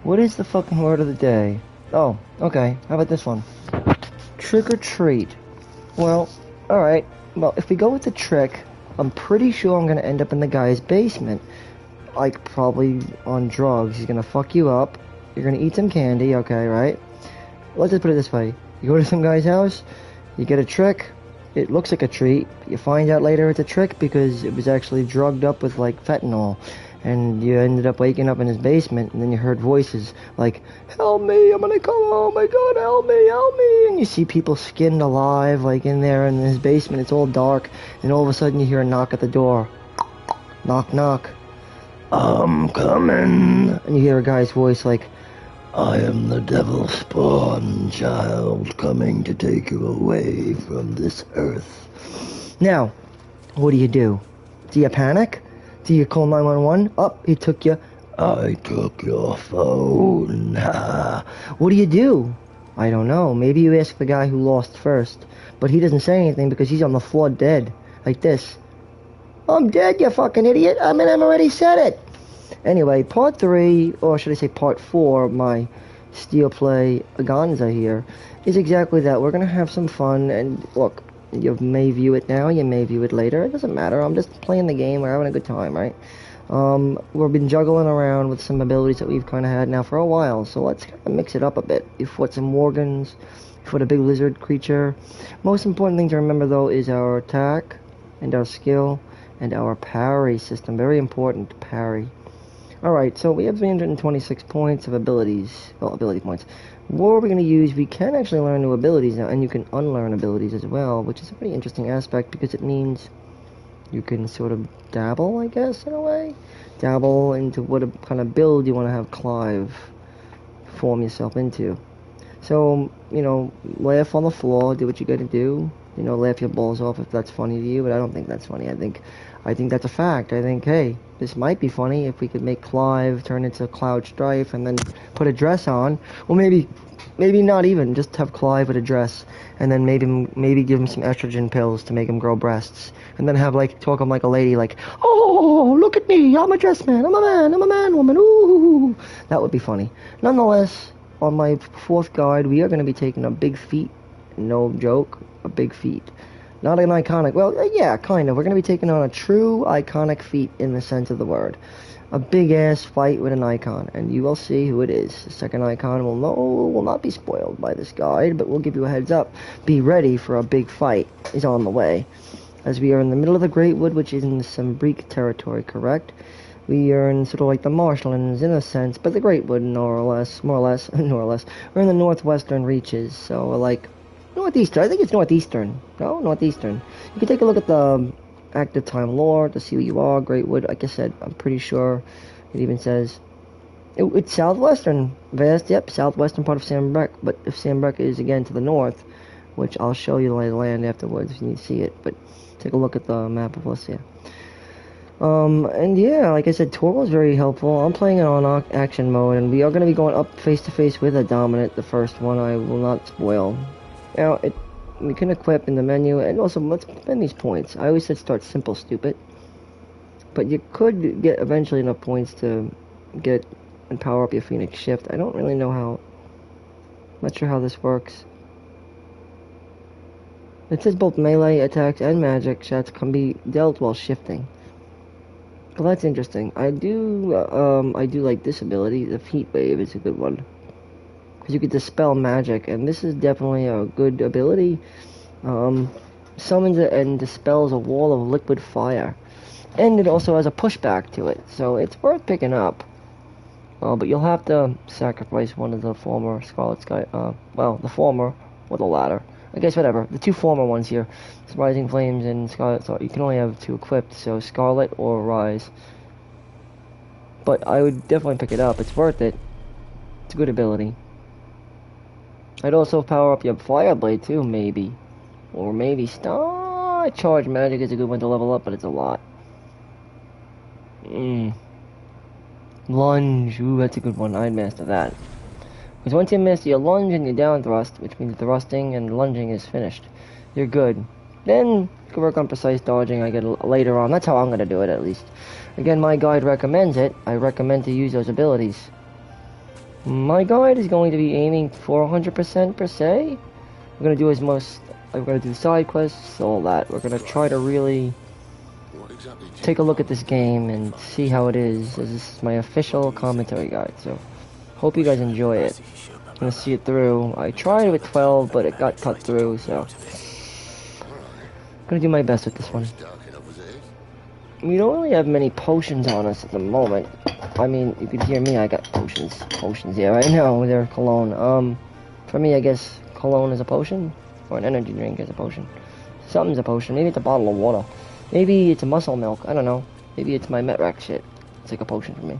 What is the fucking word of the day? Oh, okay. How about this one? Trick or treat. Well, alright. Well, if we go with the trick, I'm pretty sure I'm gonna end up in the guy's basement. Like, probably on drugs. He's gonna fuck you up. You're gonna eat some candy, okay, right? Let's just put it this way. You go to some guy's house, you get a trick, it looks like a treat, but you find out later it's a trick because it was actually drugged up with, like, fentanyl. And you ended up waking up in his basement, and then you heard voices like, "Help me, I'm gonna come, oh my god, help me," and you see people skinned alive, like, in there in his basement. It's all dark, and all of a sudden you hear a knock at the door. Knock, knock. "I'm coming," and you hear a guy's voice like, "I am the devil's spawn child coming to take you away from this earth." Now, what do? Do you panic? Do you call 911? Up, he took you. "I took your phone." What do? I don't know. Maybe you ask the guy who lost first. But he doesn't say anything because he's on the floor dead. Like this. "I'm dead, you fucking idiot. I mean, I've already said it." Anyway, part 3, or should I say part 4 of my STEELEPLAY Aganza here, is exactly that. We're going to have some fun, and look, you may view it now, you may view it later, it doesn't matter. I'm just playing the game, we're having a good time, right? We've been juggling around with some abilities that we've kind of had now for a while, so let's kind of mix it up a bit. We fought some Morgans, we fought a big lizard creature. Most important thing to remember, though, is our attack, and our skill, and our parry system. Very important, parry. Alright, so we have 326 points of abilities. Well, ability points. What are we going to use? We can actually learn new abilities now, and you can unlearn abilities as well, which is a pretty interesting aspect because it means you can sort of dabble, I guess, in a way. Dabble into what kind of build you want to have Clive form yourself into. So, you know, laugh on the floor, do what you gotta do. You know, laugh your balls off if that's funny to you, but I don't think that's funny. I think that's a fact. I think, hey, this might be funny if we could make Clive turn into Cloud Strife and then put a dress on. Well, maybe not even. Just have Clive with a dress, and then maybe give him some estrogen pills to make him grow breasts, and then have talk him like a lady, like, "Oh, look at me, I'm a dress man, I'm a man woman, ooh." That would be funny. Nonetheless, on my 4th guide, we are going to be taking a big feat. No joke, a big feat. Not an iconic, well, yeah, kind of. We're going to be taking on a true iconic feat in the sense of the word. A big-ass fight with an icon, and you will see who it is. The second icon will not be spoiled by this guide, but we'll give you a heads up. Be ready for a big fight is on the way. As we are in the middle of the Great Wood, which is in the Sembrique territory, correct? We are in sort of like the marshlands in a sense, but the Great Wood, more or less. We're in the northwestern reaches, so like northeastern. I think it's northeastern. No, northeastern. You can take a look at the active time lore to see who you are. Great Wood, like I said, I'm pretty sure it even says it's southwestern. Southwestern part of Sembrique. But if Sembrique is again to the north, which I'll show you the lay of the land afterwards if you need to see it. But take a look at the map of Lycia. And yeah, like I said, Toro is very helpful. I'm playing it on action mode, and we are going to be going up face to face with a dominant, the first one. I will not spoil. Now, we can equip in the menu, and also, let's spend these points. I always said start simple, stupid. But you could get eventually enough points to get and power up your Phoenix Shift. I don't really know how. Not sure how this works. It says both melee attacks and magic shots can be dealt while shifting. Well, that's interesting. I do like this ability. The Heat Wave is a good one. Because you can dispel magic, and this is definitely a good ability. Summons it and dispels a wall of liquid fire. And it also has a pushback to it, so it's worth picking up. But you'll have to sacrifice one of the former Scarlet Sky, the former, or the latter. I guess whatever. The 2 former ones here, Rising Flames and Scarlet, so you can only have 2 equipped, so Scarlet or Rise. But I would definitely pick it up. It's worth it. It's a good ability. I'd also power up your Fire Blade too, maybe. Or maybe Star Charge Magic is a good one to level up, but it's a lot. Lunge, ooh, that's a good one. I'd master that. Because once you master your lunge and your down thrust, which means thrusting and lunging is finished, you're good. Then you can work on precise dodging, I get later on. That's how I'm going to do it, at least. Again, my guide recommends it. I recommend to use those abilities. My guide is going to be aiming for 100% per se. We're gonna do as most. We're gonna do side quests, all that. We're gonna try to really take a look at this game and see how it is. This is my official commentary guide, so hope you guys enjoy it. I'm gonna see it through. I tried with 12, but it got cut through, so I'm gonna do my best with this one. We don't really have many potions on us at the moment. I mean, you can hear me, I got potions. Potions, yeah, I know, they're cologne. For me, I guess cologne is a potion, or an energy drink is a potion. Something's a potion, maybe it's a bottle of water. Maybe it's a muscle milk, I don't know. Maybe it's my Metrac shit. It's like a potion for me.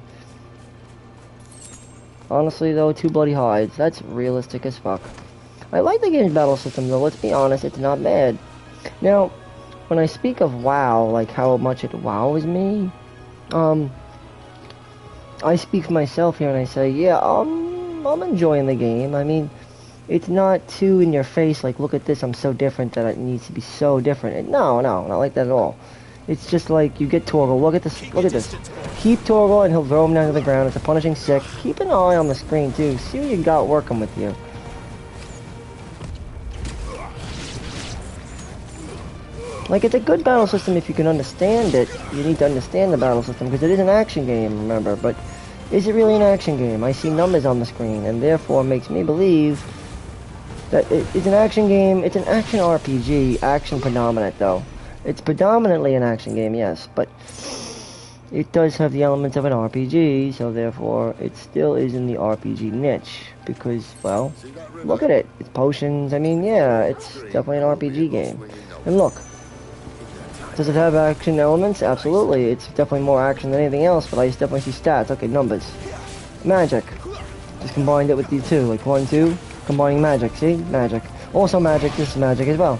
Honestly though, 2 bloody hides, that's realistic as fuck. I like the game's battle system though, let's be honest, it's not bad. Now, when I speak of WoW, like how much it wows me, I speak for myself here and I say, yeah, I'm enjoying the game. I mean, it's not too in your face, like, look at this, I'm so different that it needs to be so different. No, not like that at all. It's just like, you get Torgal, look at this. Keep Torgal and he'll throw him down to the ground. It's a punishing sick. Keep an eye on the screen too, see what you got working with you. Like, it's a good battle system if you can understand it. You need to understand the battle system, because it is an action game, remember, but is it really an action game? I see numbers on the screen, and therefore makes me believe that it's an action game. It's an action RPG, action predominant, though. It's predominantly an action game, yes, but it does have the elements of an RPG, so therefore it still is in the RPG niche, because, well, look at it. It's potions. I mean, yeah, it's definitely an RPG game. And look, does it have action elements? Absolutely. It's definitely more action than anything else, but I definitely see stats. Okay, numbers. Magic. Just combined it with these two. Like 1, 2. Combining magic. See? Magic. Also magic. This is magic as well.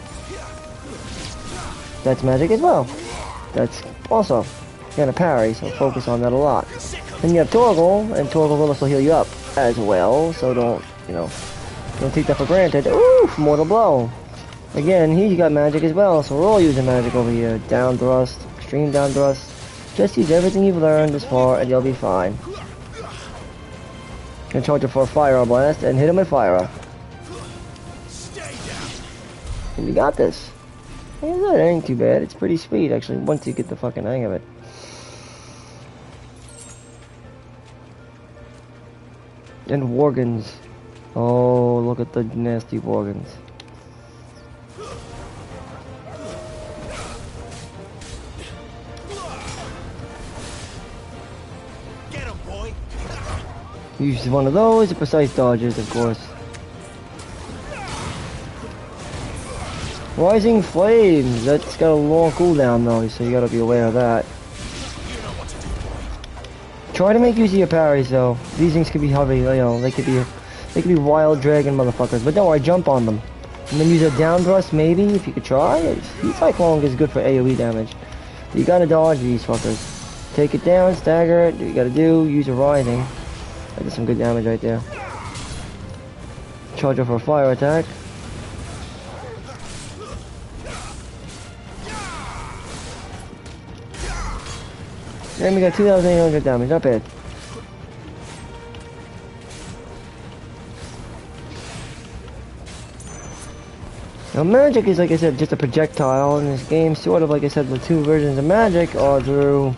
That's magic as well. That's also. You got a parry, so focus on that a lot. Then you have Torgal, and Torgal will also heal you up as well, so don't take that for granted. Ooh, mortal blow. Again, he's got magic as well, so we're all using magic over here. Down thrust, extreme down thrust. Just use everything you've learned this far and you'll be fine. Gonna charge it for a fire blast and hit him with fire. And you got this. Yeah, that ain't too bad. It's pretty sweet actually, once you get the fucking hang of it. And Worgans. Oh, look at the nasty Worgans. Use one of those, precise dodges, of course. Rising Flames, that's got a long cooldown though, so you gotta be aware of that. Try to make use of your parries though. These things can be heavy, they could be wild dragon motherfuckers, but don't worry, jump on them. And then use a down thrust maybe, if you could try. Heat Cyclone is good for AoE damage. But you gotta dodge these fuckers. Take it down, stagger it, do what you gotta do, use a rising. I did some good damage right there. Charge up for a fire attack. And we got 2,800 damage, not bad. Now magic is, like I said, just a projectile in this game, sort of like I said, the 2 versions of magic are through,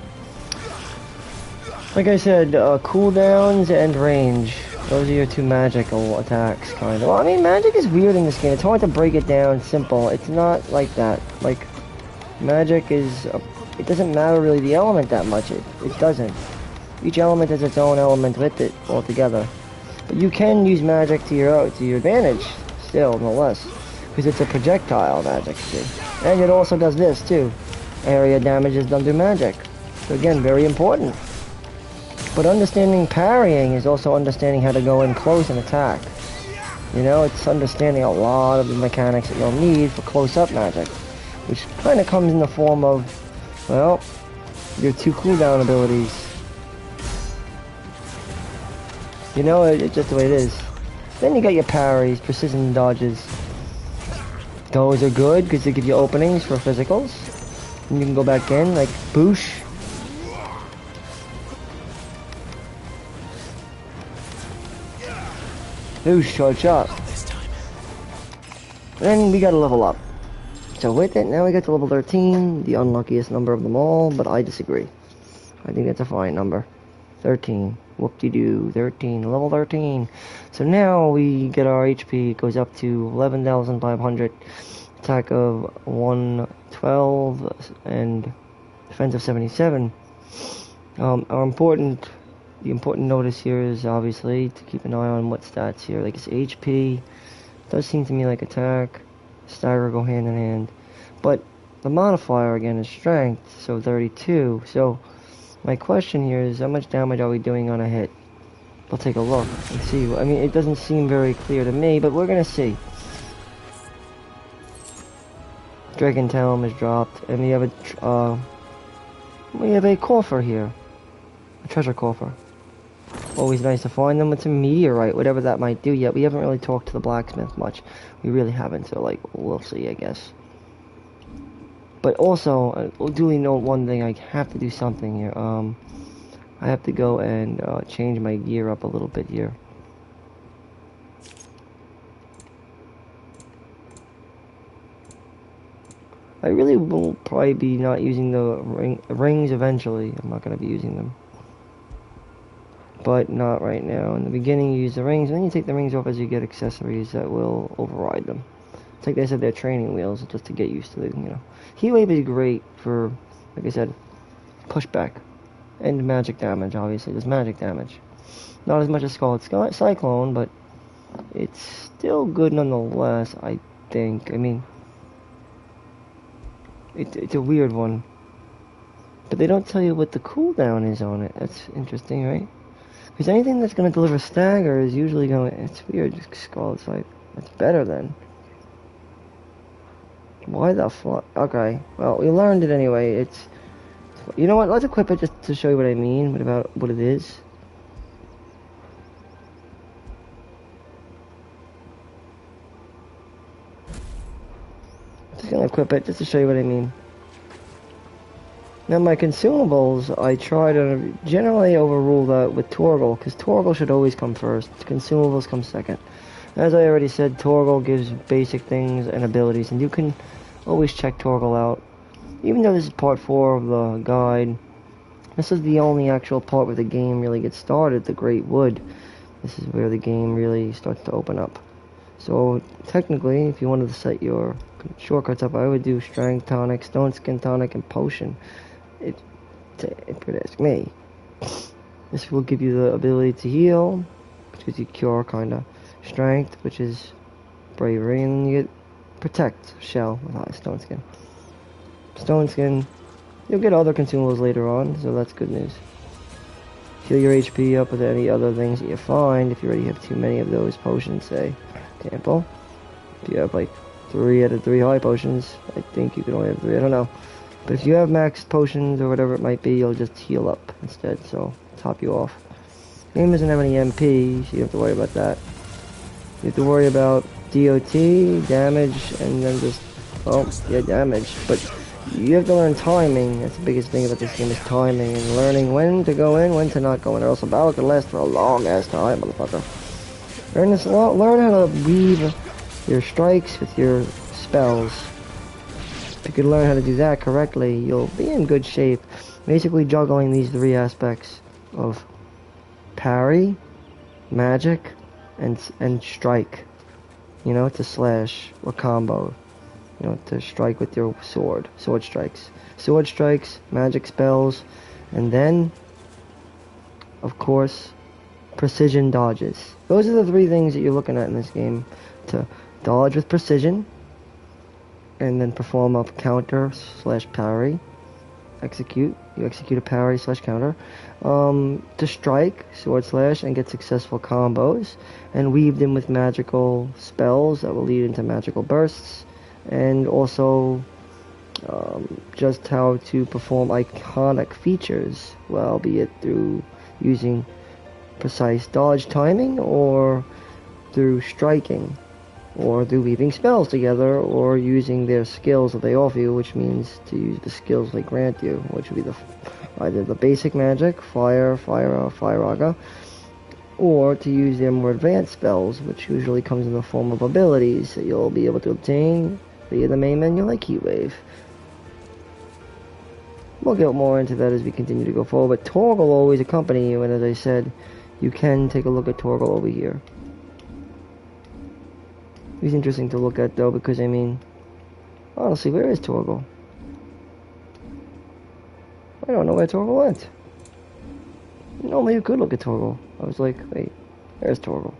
like I said, cooldowns and range. Those are your 2 magical attacks, kind of. Well, I mean, magic is weird in this game. It's hard to break it down simple. It's not like that. Like, magic is, it doesn't matter really the element that much. It doesn't. Each element has its own element with it altogether. But you can use magic to your advantage, still, no less. Because it's a projectile magic, see. And it also does this, too. Area damage is done through magic. So again, very important. But understanding parrying is also understanding how to go in close and attack. You know, it's understanding a lot of the mechanics that you'll need for close-up magic. Which kind of comes in the form of, well, your 2 cooldown abilities. You know, it's just the way it is. Then you got your parries, precision dodges. Those are good because they give you openings for physicals. And you can go back in, like boosh. Who shut up? Then we gotta level up. So with it, now we get to level 13, the unluckiest number of them all, but I disagree. I think that's a fine number. 13. Whoop-de-doo. 13. Level 13. So now we get our HP. It goes up to 11,500. Attack of 112 and defense of 77. The important notice here is obviously to keep an eye on what stats here. Like it's HP. Does seem to me like attack, stagger go hand in hand. But the modifier again is strength, so 32. So my question here is how much damage are we doing on a hit? We'll take a look and see. I mean, it doesn't seem very clear to me, but we're gonna see. Dragon Talon is dropped, and we have a coffer here, a treasure coffer. Always nice to find them. It's a meteorite, whatever that might do. Yet we haven't really talked to the blacksmith much. We really haven't, so like we'll see, I guess. But also, duly note one thing: I have to do something here. I have to go and change my gear up a little bit here. I really will probably be not using the rings eventually. I'm not going to be using them. But not right now. In the beginning, you use the rings, and then you take the rings off as you get accessories that will override them. It's like they said, they're training wheels, just to get used to the, you know. Heat wave is great for, like I said, pushback and magic damage. Obviously, there's magic damage. Not as much as Scalded Cyclone, but it's still good nonetheless. I think. I mean, it's a weird one, but they don't tell you what the cooldown is on it. That's interesting, right? Because anything that's going to deliver stagger is usually going... It's weird, just Scalded Cyclone. It's better then. Why the fuck? Okay, well, we learned it anyway. It's... You know what? Let's equip it just to show you what I mean, about what it is. Just gonna equip it just to show you what I mean. Now my consumables, I try to generally overrule that with Torgal, because Torgal should always come first. Consumables come second. As I already said, Torgal gives basic things and abilities, and you can always check Torgal out. Even though this is part 4 of the guide, this is the only actual part where the game really gets started, the Great Wood. This is where the game really starts to open up. So, technically, if you wanted to set your shortcuts up, I would do Strength Tonic, Stone Skin Tonic, and Potion. If you could ask me. This will give you the ability to heal, which gives you Cure, kinda. Strength, which is Bravery, and you get Protect, Shell, with high Stone Skin. Stone Skin, you'll get other consumables later on, so that's good news. Heal your HP up with any other things that you find, if you already have too many of those potions, say. Example, if you have like 3 out of 3 high potions, I think you can only have 3, I don't know. But if you have maxed potions or whatever it might be, you'll just heal up instead, so top you off. Game doesn't have any MP, so you don't have to worry about that. You have to worry about DOT, damage, and then just, well, yeah, damage. But you have to learn timing. That's the biggest thing about this game is timing and learning when to go in, when to not go in, or else a battle could last for a long ass time, motherfucker. Learn how to weave your strikes with your spells. If you can learn how to do that correctly, you'll be in good shape. Basically juggling these 3 aspects of parry, magic, and strike. You know, to slash or combo. You know, to strike with your sword. Sword strikes, magic spells, and then, of course, precision dodges. Those are the 3 things that you're looking at in this game. To dodge with precision, and then perform a counter / parry. You execute a parry / counter. To strike, sword slash, and get successful combos, and weave them with magical spells that will lead into magical bursts, and also just how to perform iconic features, well, be it through using precise dodge timing, or through striking, or through weaving spells together, or using their skills that they offer you, which means to use the skills they grant you, which would be either the basic magic, fire aga, or to use their more advanced spells, which usually comes in the form of abilities that you'll be able to obtain via the main menu like Heat Wave. We'll get more into that as we continue to go forward, but Torgal will always accompany you, and as I said, you can take a look at Torgal over here. He's interesting to look at though, because I mean, honestly, where is Torgal? I don't know where Torgal went. Normally you could look at Torgal. I was like, wait, there's Torgal.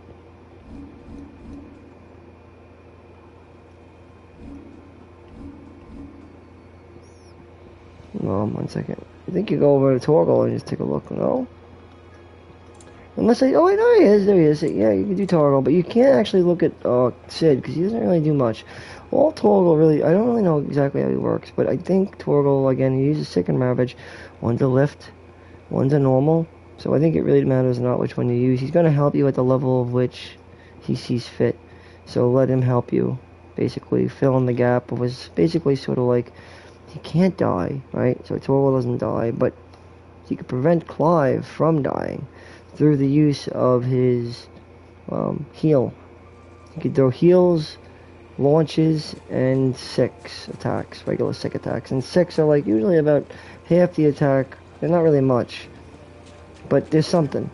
No, 1 second. I think you go over to Torgal and just take a look. No? Unless I... Oh, wait, no, there he is. Yeah, you can do Torgal, but you can't actually look at Sid, because he doesn't really do much. All Torgal really... I don't really know exactly how he works, but I think Torgal, again, he uses Sick and Ravage. One's a lift, one's a normal. So I think it really matters not which one you use. He's going to help you at the level of which he sees fit. So let him help you. Basically, fill in the gap. It was basically sort of like... He can't die, right? So Torgal doesn't die, but he could prevent Clive from dying through the use of his heal. He could throw heals, launches, and 6 attacks, regular 6 attacks. And 6 are like usually about half the attack. They're not really much, but there's something.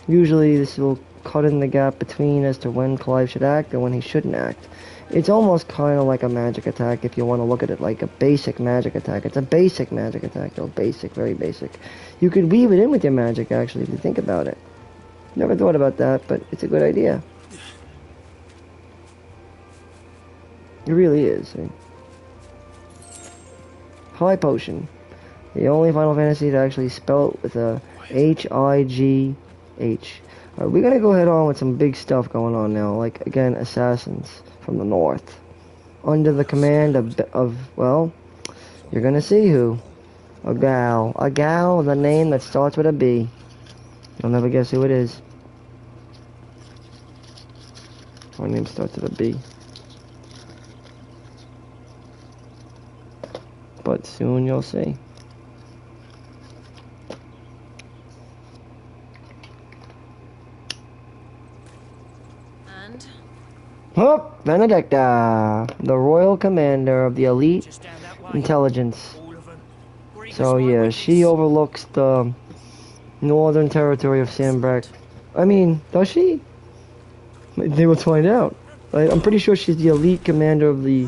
Usually this will cut in the gap between as to when Clive should act and when he shouldn't act. It's almost kind of like a magic attack if you want to look at it like a basic magic attack. It's a basic magic attack, though. Basic, very basic. You could weave it in with your magic, actually, if you think about it. Never thought about that, but it's a good idea. It really is. High Potion. The only Final Fantasy to actually spell it with a H-I-G-H. Alright, we're going to go ahead on with some big stuff going on now. Like, again, assassins from the north, under the command of well, you're gonna see who. A gal with a name that starts with a B. You'll never guess who it is. Her name starts with a B. But soon you'll see. Oh, Benedicta, the Royal Commander of the Elite Intelligence. So yeah, she overlooks the northern territory of Sanbreque. I mean, does she? They will find out. I'm pretty sure she's the Elite Commander of the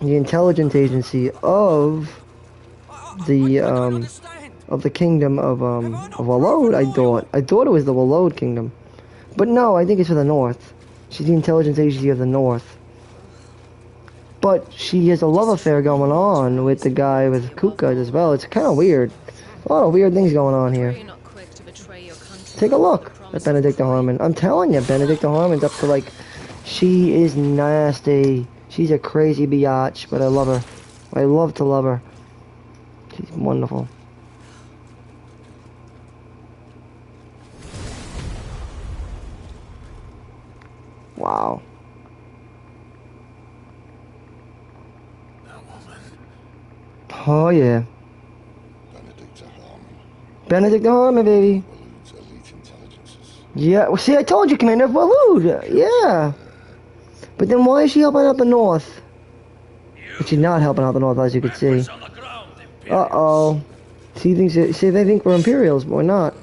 intelligence agency of the kingdom of Walload. I thought it was the Walload kingdom, but no, I think it's for the north. She's the intelligence agency of the north. But she has a love affair going on with the guy with Kuka as well. It's kind of weird. A lot of weird things going on here. Take a look at Benedicta Harmon. I'm telling you, Benedicta Harmon's up to like... She is nasty. She's a crazy biatch, but I love her. I love to love her. She's wonderful. Wow. Oh yeah. Benedicta Harmon, baby. Yeah, well, see, I told you, Commander Wallood. Yeah. But then why is she helping out the north? But she's not helping out the north, as you can see. Uh-oh. See, they think we're Imperials, but we're not.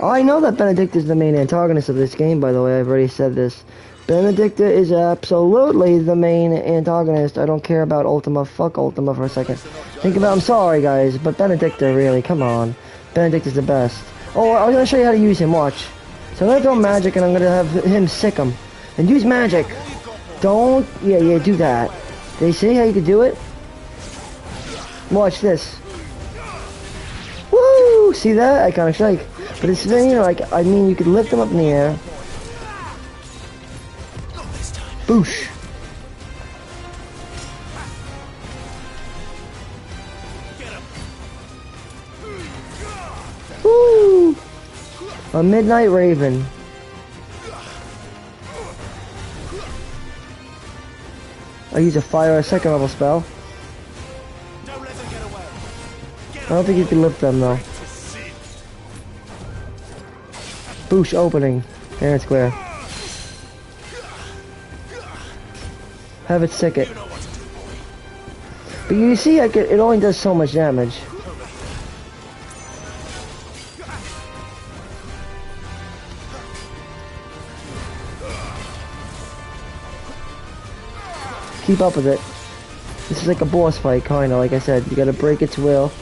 I know that Benedicta is the main antagonist of this game, by the way. I've already said this. Benedicta is absolutely the main antagonist. I don't care about Ultima. Fuck Ultima for a second. I'm sorry, guys, but Benedicta, really, come on. Benedicta's the best. Oh, I was going to show you how to use him, watch. So I'm going to throw magic, and I'm going to have him sick him. And use magic. Don't, yeah, do that. They see how you can do it? Watch this. Woo! See that? I kind of shake. But it's, you know, like, I mean, you could lift them up in the air. Boosh. Woo! A Midnight Raven. I use a fire, a second level spell. Don't let them get away. I don't think you can lift them though. Boosh opening. Fair and square. Have it sick it. But you see, it only does so much damage. Keep up with it. This is like a boss fight, kinda, like I said. You gotta break its will.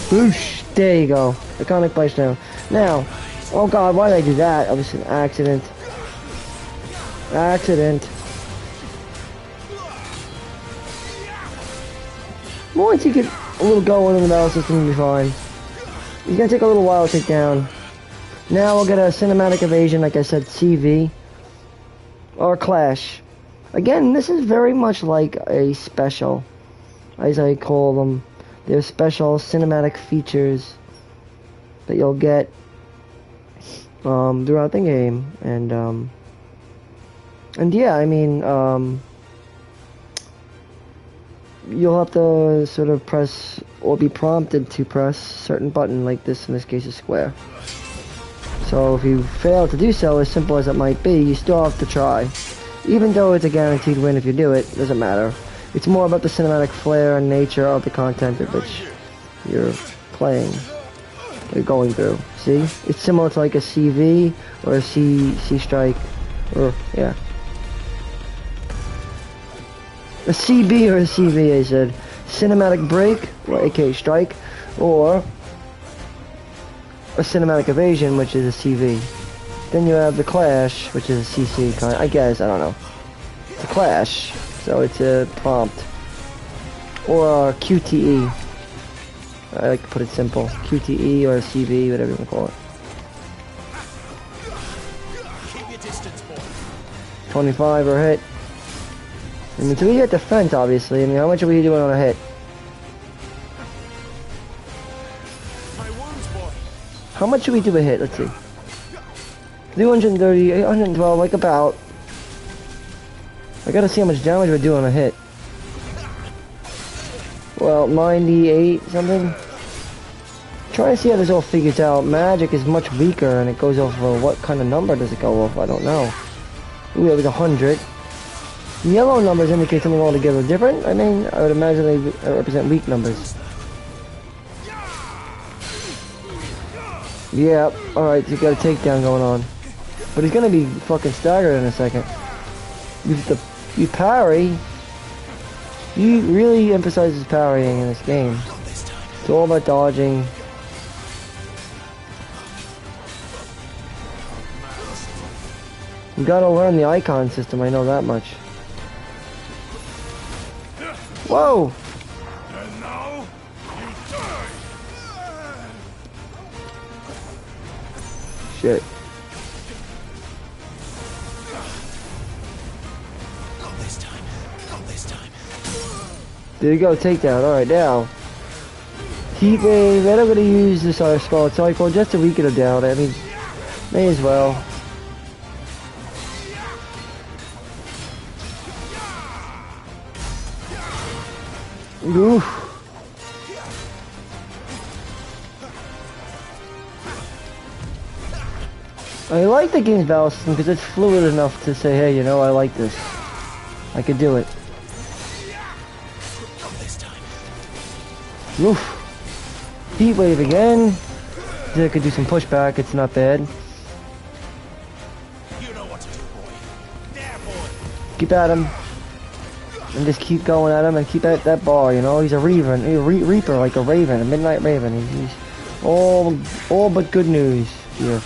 Boosh! There you go. Iconic place down. Now, oh god, why did I do that? It was an accident. Accident. Once you get a little going in the battle system, you'll be fine. It's gonna take a little while to take down. Now we'll get a cinematic evasion, like I said, CV. Or Clash. Again, this is very much like a special, as I call them. They're special cinematic features that you'll get throughout the game. And yeah, I mean, you'll have to sort of press or be prompted to press certain button, like this in this case is square. So if you fail to do so, as simple as it might be, you still have to try. Even though it's a guaranteed win if you do it, doesn't matter. It's more about the cinematic flair and nature of the content of which you're playing, you're going through. See? It's similar to like a CV or a C strike, or, yeah. A CB or a CV, I said. Cinematic break, or aka strike, or a cinematic evasion, which is a CV. Then you have the Clash, which is a CC kind. I guess, I don't know. It's a Clash, so it's a prompt, or a QTE. I like to put it simple. QTE or a CV, whatever you want to call it. Keep your distance, boy. 25 or hit. I mean, so we hit defense, obviously. I mean, how much are we doing on a hit? My wounds, boy. How much should we do a hit? Let's see. 330, 812, like about. I gotta see how much damage we're doing on a hit. Well, 98 something. Trying to see how this all figures out. Magic is much weaker, and it goes off of what kind of number does it go off? I don't know. Ooh, it was 100. Yellow numbers indicate something altogether different. I mean, I would imagine they represent weak numbers. Yeah, alright, so you got a takedown going on. But he's gonna be fucking staggered in a second. You parry. He really emphasizes parrying in this game. It's all about dodging. You gotta learn the icon system, I know that much. Whoa! And now, you die. Shit. Not this time. Not this time. There you go, takedown. Alright, now. Heat wave. I'm gonna use this skull cycle just to weaken him down. I mean, may as well. Oof. I like the game's battle system because it's fluid enough to say, hey, you know, I like this. I could do it. Oof. Heat wave again. I could do some pushback, it's not bad. You know what to do, boy. There, boy. Keep at him. And just keep going at him and keep at that bar, you know? He's a reaver, like a raven, a midnight raven. He's all but good news here.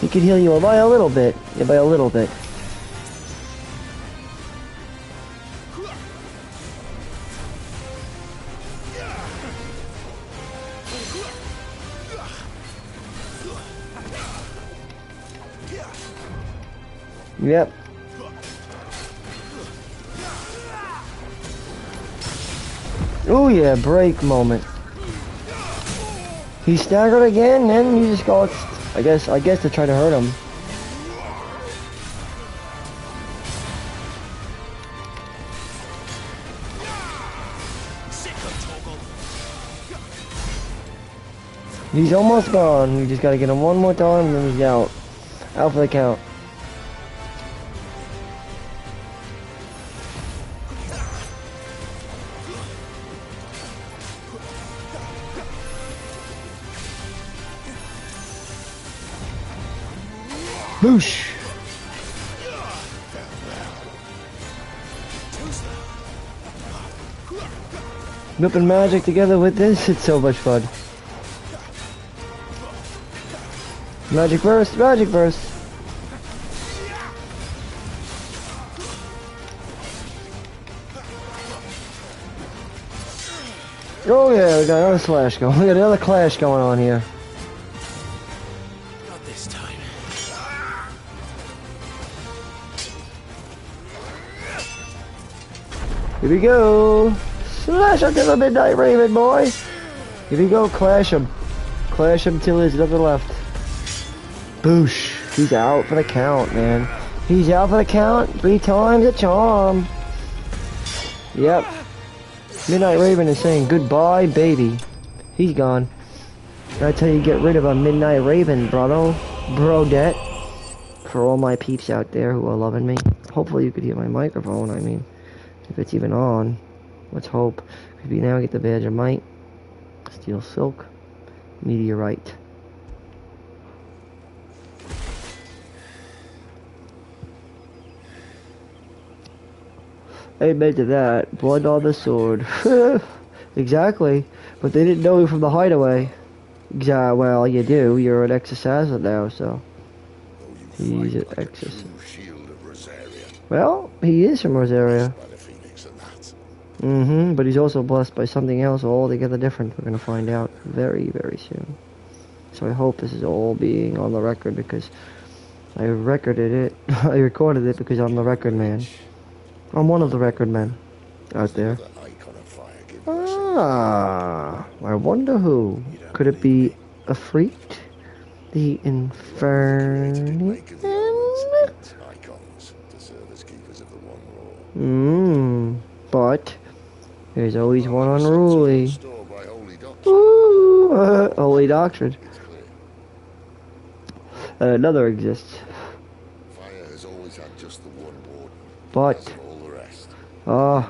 He can heal you by a little bit. Yeah, by a little bit. Yep. Oh yeah, break moment. He's staggered again, and you just go. I guess to try to hurt him. He's almost gone. You just gotta get him one more time, and then he's out. Out for the count. Boosh! Whipping magic together with this, it's so much fun. Magic burst, magic burst. Oh yeah, we got another slash going. We got another clash going on here. Not this time. Here we go. Slash up to the Midnight Raven, boy. Here we go, clash him. Clash him till there's nothing left. Boosh. He's out for the count, man. He's out for the count 3 times a charm. Yep. Midnight Raven is saying goodbye, baby. He's gone. That's how you get rid of a Midnight Raven, brother. Brodette. For all my peeps out there who are loving me. Hopefully you could hear my microphone, I mean. If it's even on. Let's hope. Because we now get the badge of might. Steel silk. Meteorite. Amen to that. Blood on the sword. Exactly. But they didn't know you from the hideaway. Well, you do. You're an ex-assassin now, so. He's an ex-assassin. Well, he is from Rosaria. But he's also blessed by something else altogether different. We're gonna find out very, very soon. So I hope this is all being on the record because I recorded it. I recorded it because I'm the record man. I'm one of the record men out there. Ah, I wonder who. Could it be a freak? The Infernal? But there's always one unruly. Ooh, Holy Doctrine. Another exists. But well,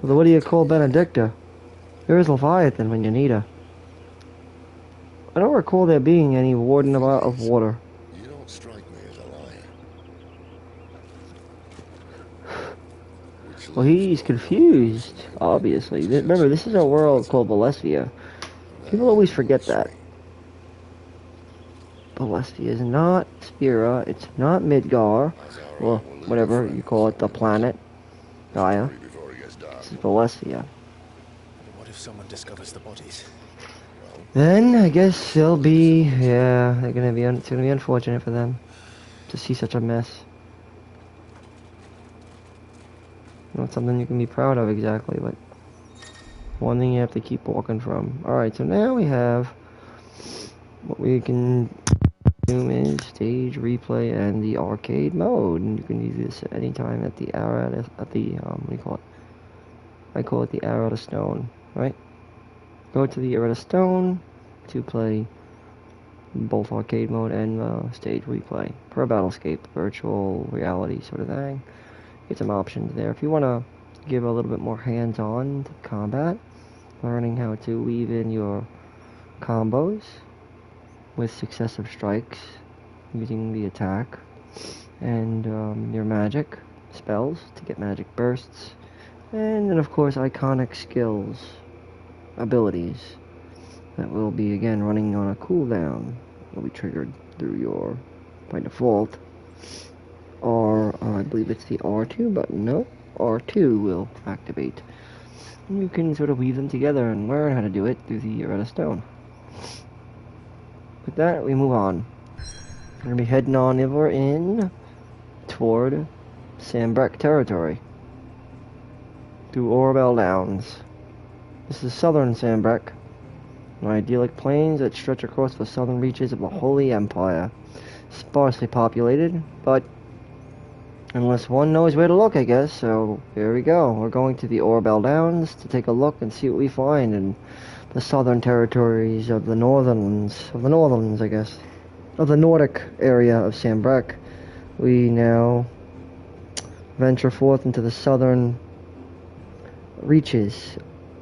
what do you call Benedicta? Here's Leviathan when you need her. I don't recall there being any warden of water. You don't strike me as a liar. Well, he's confused, obviously. Remember, this is a world called Balestia. People always forget that. Balestia is not Spira, it's not Midgar, well, whatever you call it, the planet, Gaia. This is Balestia. What if someone discovers the bodies? Then I guess they'll be, yeah, it's gonna be unfortunate for them to see such a mess. Not something you can be proud of exactly, but one thing you have to keep walking from. Alright, so now we have what we can do is stage replay and the arcade mode, and you can use this at any time at the arrow at the what do you call it? I call it the arrow to stone, right? Go to the arrow to stone to play both arcade mode and stage replay per battlescape, virtual reality sort of thing. Get some options there if you want to give a little bit more hands-on to combat, learning how to weave in your combos with successive strikes using the attack and your magic spells to get magic bursts, and then of course iconic skills, abilities that will be again running on a cooldown, will be triggered through your by default, or I believe it's the R2 button. No, R2 will activate. And you can sort of weave them together and learn how to do it through the redstone. With that, we move on. We're going to be heading on over in toward Sambrek territory. Through Orbel Downs. This is southern Sandbreck, an idyllic plains that stretch across the southern reaches of the Holy Empire. Sparsely populated, but unless one knows where to look, I guess. So here we go. We're going to the Orbell Downs to take a look and see what we find in the southern territories of the Northernlands, I guess, of the Nordic area of Sandbreck. We now venture forth into the southern reaches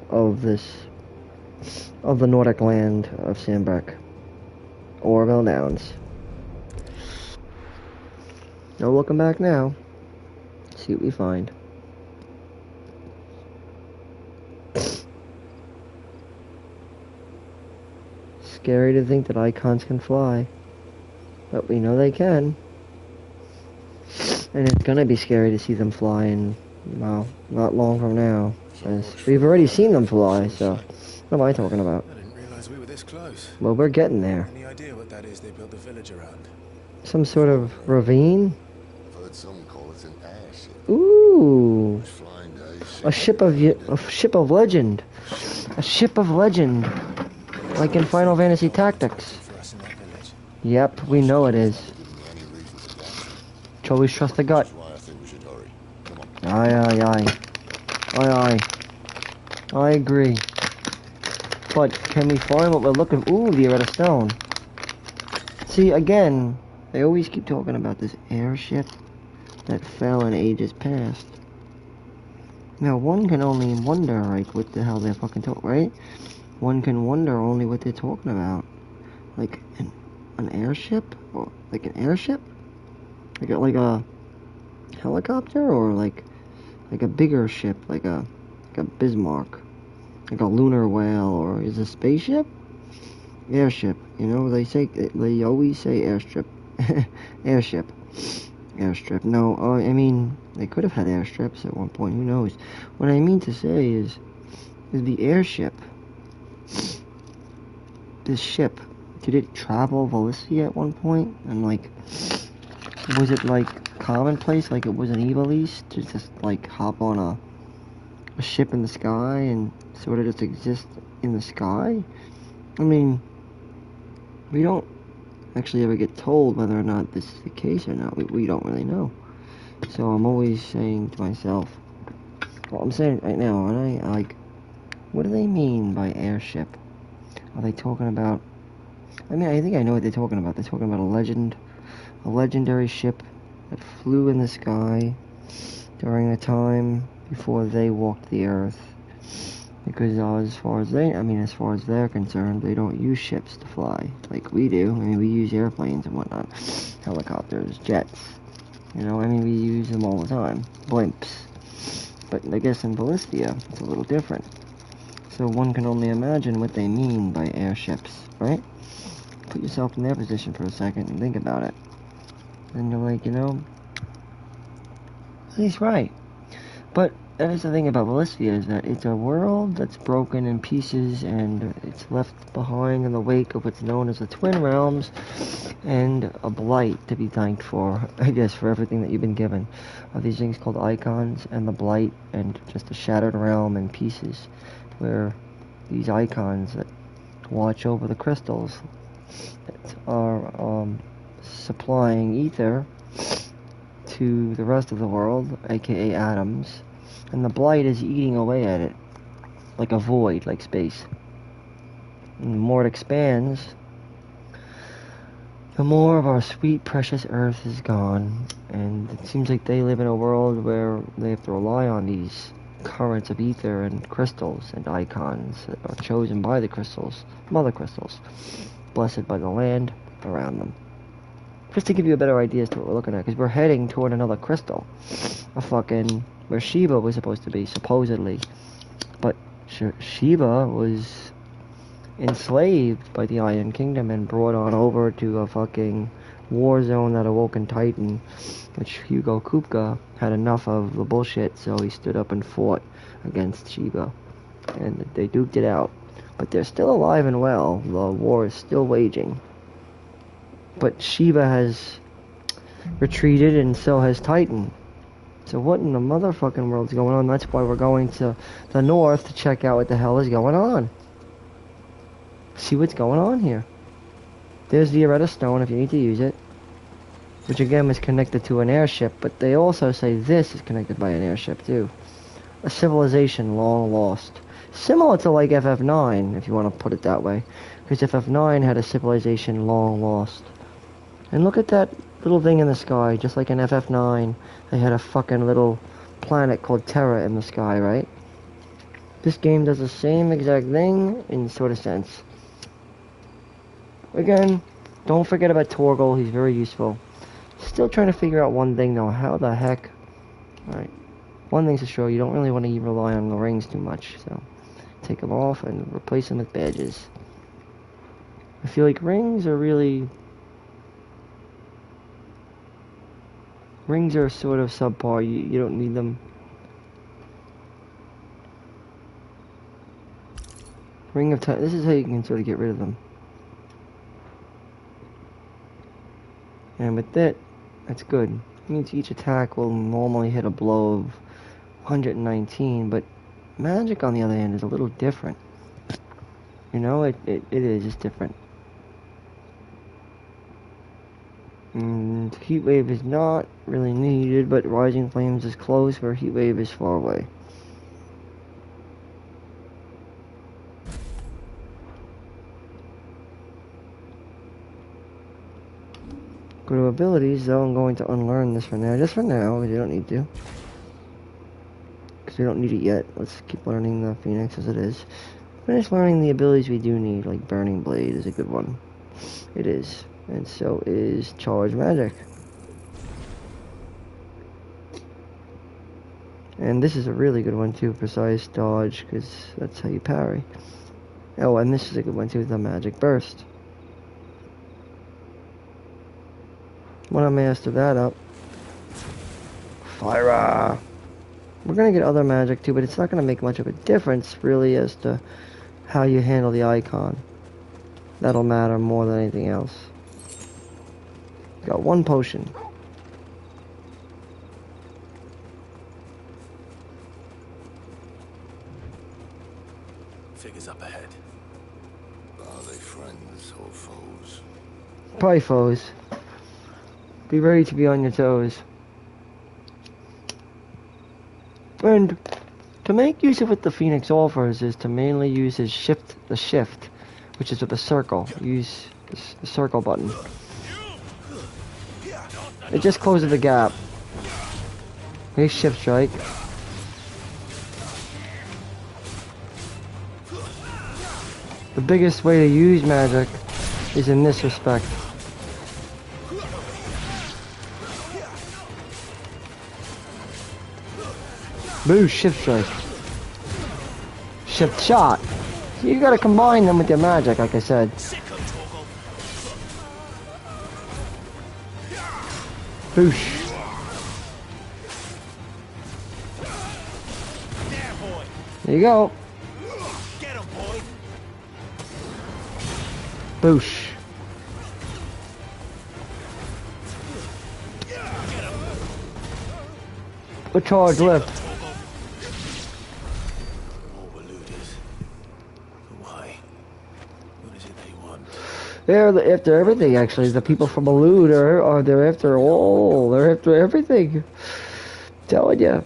of the Nordic land of Sandbreck. Orbell Downs. No looking back now. See what we find. Scary to think that icons can fly, but we know they can. And it's gonna be scary to see them fly in, well, not long from now. As we've already seen them fly, so what am I talking about? I didn't realize we were this close. Well, we're getting there. Any idea what that is they built the village around? Some sort of ravine? I've heard some call it an airship. Ooh, Flying a ship of legend, a ship of legend, like in Final Fantasy Tactics. For us in that village. Yep, we know it is. Any reason to doubt it. Always trust the gut. That's why I think we should hurry. Come on. Aye, aye, aye. Aye, aye. I agree. But can we find what we're looking for? Ooh, the Rosetta Stone. See, again, they always keep talking about this airship that fell in ages past. Now, one can only wonder, like, what the hell they're fucking talking, right? One can wonder only what they're talking about. Like, an airship? Or, like, an airship? Like a helicopter? Or, like a bigger ship? Like a Bismarck? Like a lunar whale? Or is it a spaceship? Airship. You know, they always say airstrip. Airship. Airstrip. No, I mean, they could have had airstrips at one point. Who knows? What I mean to say is the airship. This ship, did it travel Valencia at one point? And, like, was it, like, commonplace, like it was in Evil East, to just, like, hop on a ship in the sky and sort of just exist in the sky? I mean, we don't actually ever get told whether or not this is the case or not. We don't really know. So I'm always saying to myself, well, I'm saying right now, and I like, what do they mean by airship? Are they talking about, I mean, I think I know what they're talking about. They're talking about a legendary ship that flew in the sky during the time before they walked the earth. Because as far as they're concerned, they don't use ships to fly like we do. I mean, we use airplanes and whatnot, helicopters, jets. You know, I mean, we use them all the time, blimps. But I guess in Ballistia, it's a little different. So one can only imagine what they mean by airships, right? Put yourself in their position for a second and think about it. And you're like, you know, he's right. But that is the thing about Ballistia, is that it's a world that's broken in pieces, and it's left behind in the wake of what's known as the Twin Realms, and a blight to be thanked for, I guess, for everything that you've been given. Of these things called icons, and the blight, and just a shattered realm in pieces, where these icons that watch over the crystals that are supplying ether to the rest of the world, aka atoms, and the blight is eating away at it like a void, like space. And the more it expands, the more of our sweet, precious earth is gone. And it seems like they live in a world where they have to rely on these currents of ether and crystals and icons that are chosen by the crystals, mother crystals, blessed by the land around them. Just to give you a better idea as to what we're looking at, because we're heading toward another crystal. Where Sheba was supposed to be, supposedly. But Sheba was enslaved by the Iron Kingdom and brought on over to a fucking war zone that awoke in Titan, which Hugo Kupka had enough of the bullshit, so he stood up and fought against Sheba. And they duked it out. But they're still alive and well. The war is still waging. But Sheba has retreated, and so has Titan. So what in the motherfucking world's going on? That's why we're going to the north to check out what the hell is going on. See what's going on here. There's the Aretta Stone if you need to use it. Which again is connected to an airship, but they also say this is connected by an airship too. A civilization long lost. Similar to like FF9, if you want to put it that way. Because FF9 had a civilization long lost. And look at that little thing in the sky, just like in FF9, they had a fucking little planet called Terra in the sky, right? This game does the same exact thing in sort of sense. Again, don't forget about Torgal, he's very useful. Still trying to figure out one thing though, how the heck... Alright, one thing's for sure, you don't really want to rely on the rings too much, so... Take them off and replace them with badges. I feel like rings are really... Rings are sort of subpar, you don't need them. Ring of Time, this is how you can sort of get rid of them. And with that, that's good. It means each attack will normally hit a blow of 119, but magic on the other hand is a little different. You know, it is just different. And Heat Wave is not really needed, but Rising Flames is close where Heat Wave is far away. Go to abilities, though I'm going to unlearn this for now. Just for now, because you don't need to. Because we don't need it yet. Let's keep learning the Phoenix as it is. Finish learning the abilities we do need, like Burning Blade is a good one. It is. And so is Charge Magic. And this is a really good one too, Precise Dodge, because that's how you parry. Oh, and this is a good one too, the Magic Burst. When I master that up. Fire! We're gonna get other magic too, but it's not gonna make much of a difference really as to how you handle the icon. That'll matter more than anything else. Got one potion. Figures up ahead. Are they friends or foes? Probably foes. Be ready to be on your toes. And to make use of what the Phoenix offers is to mainly use his shift, which is with the circle. Use the circle button. It just closes the gap. Here's shift strike. The biggest way to use magic is in this respect. Boost, shift strike. Shift shot. You gotta combine them with your magic, like I said. Boosh. There you go. Boosh. A charge lift. They're after everything, actually. The people from Alud they're after all. They're after everything. Telling ya.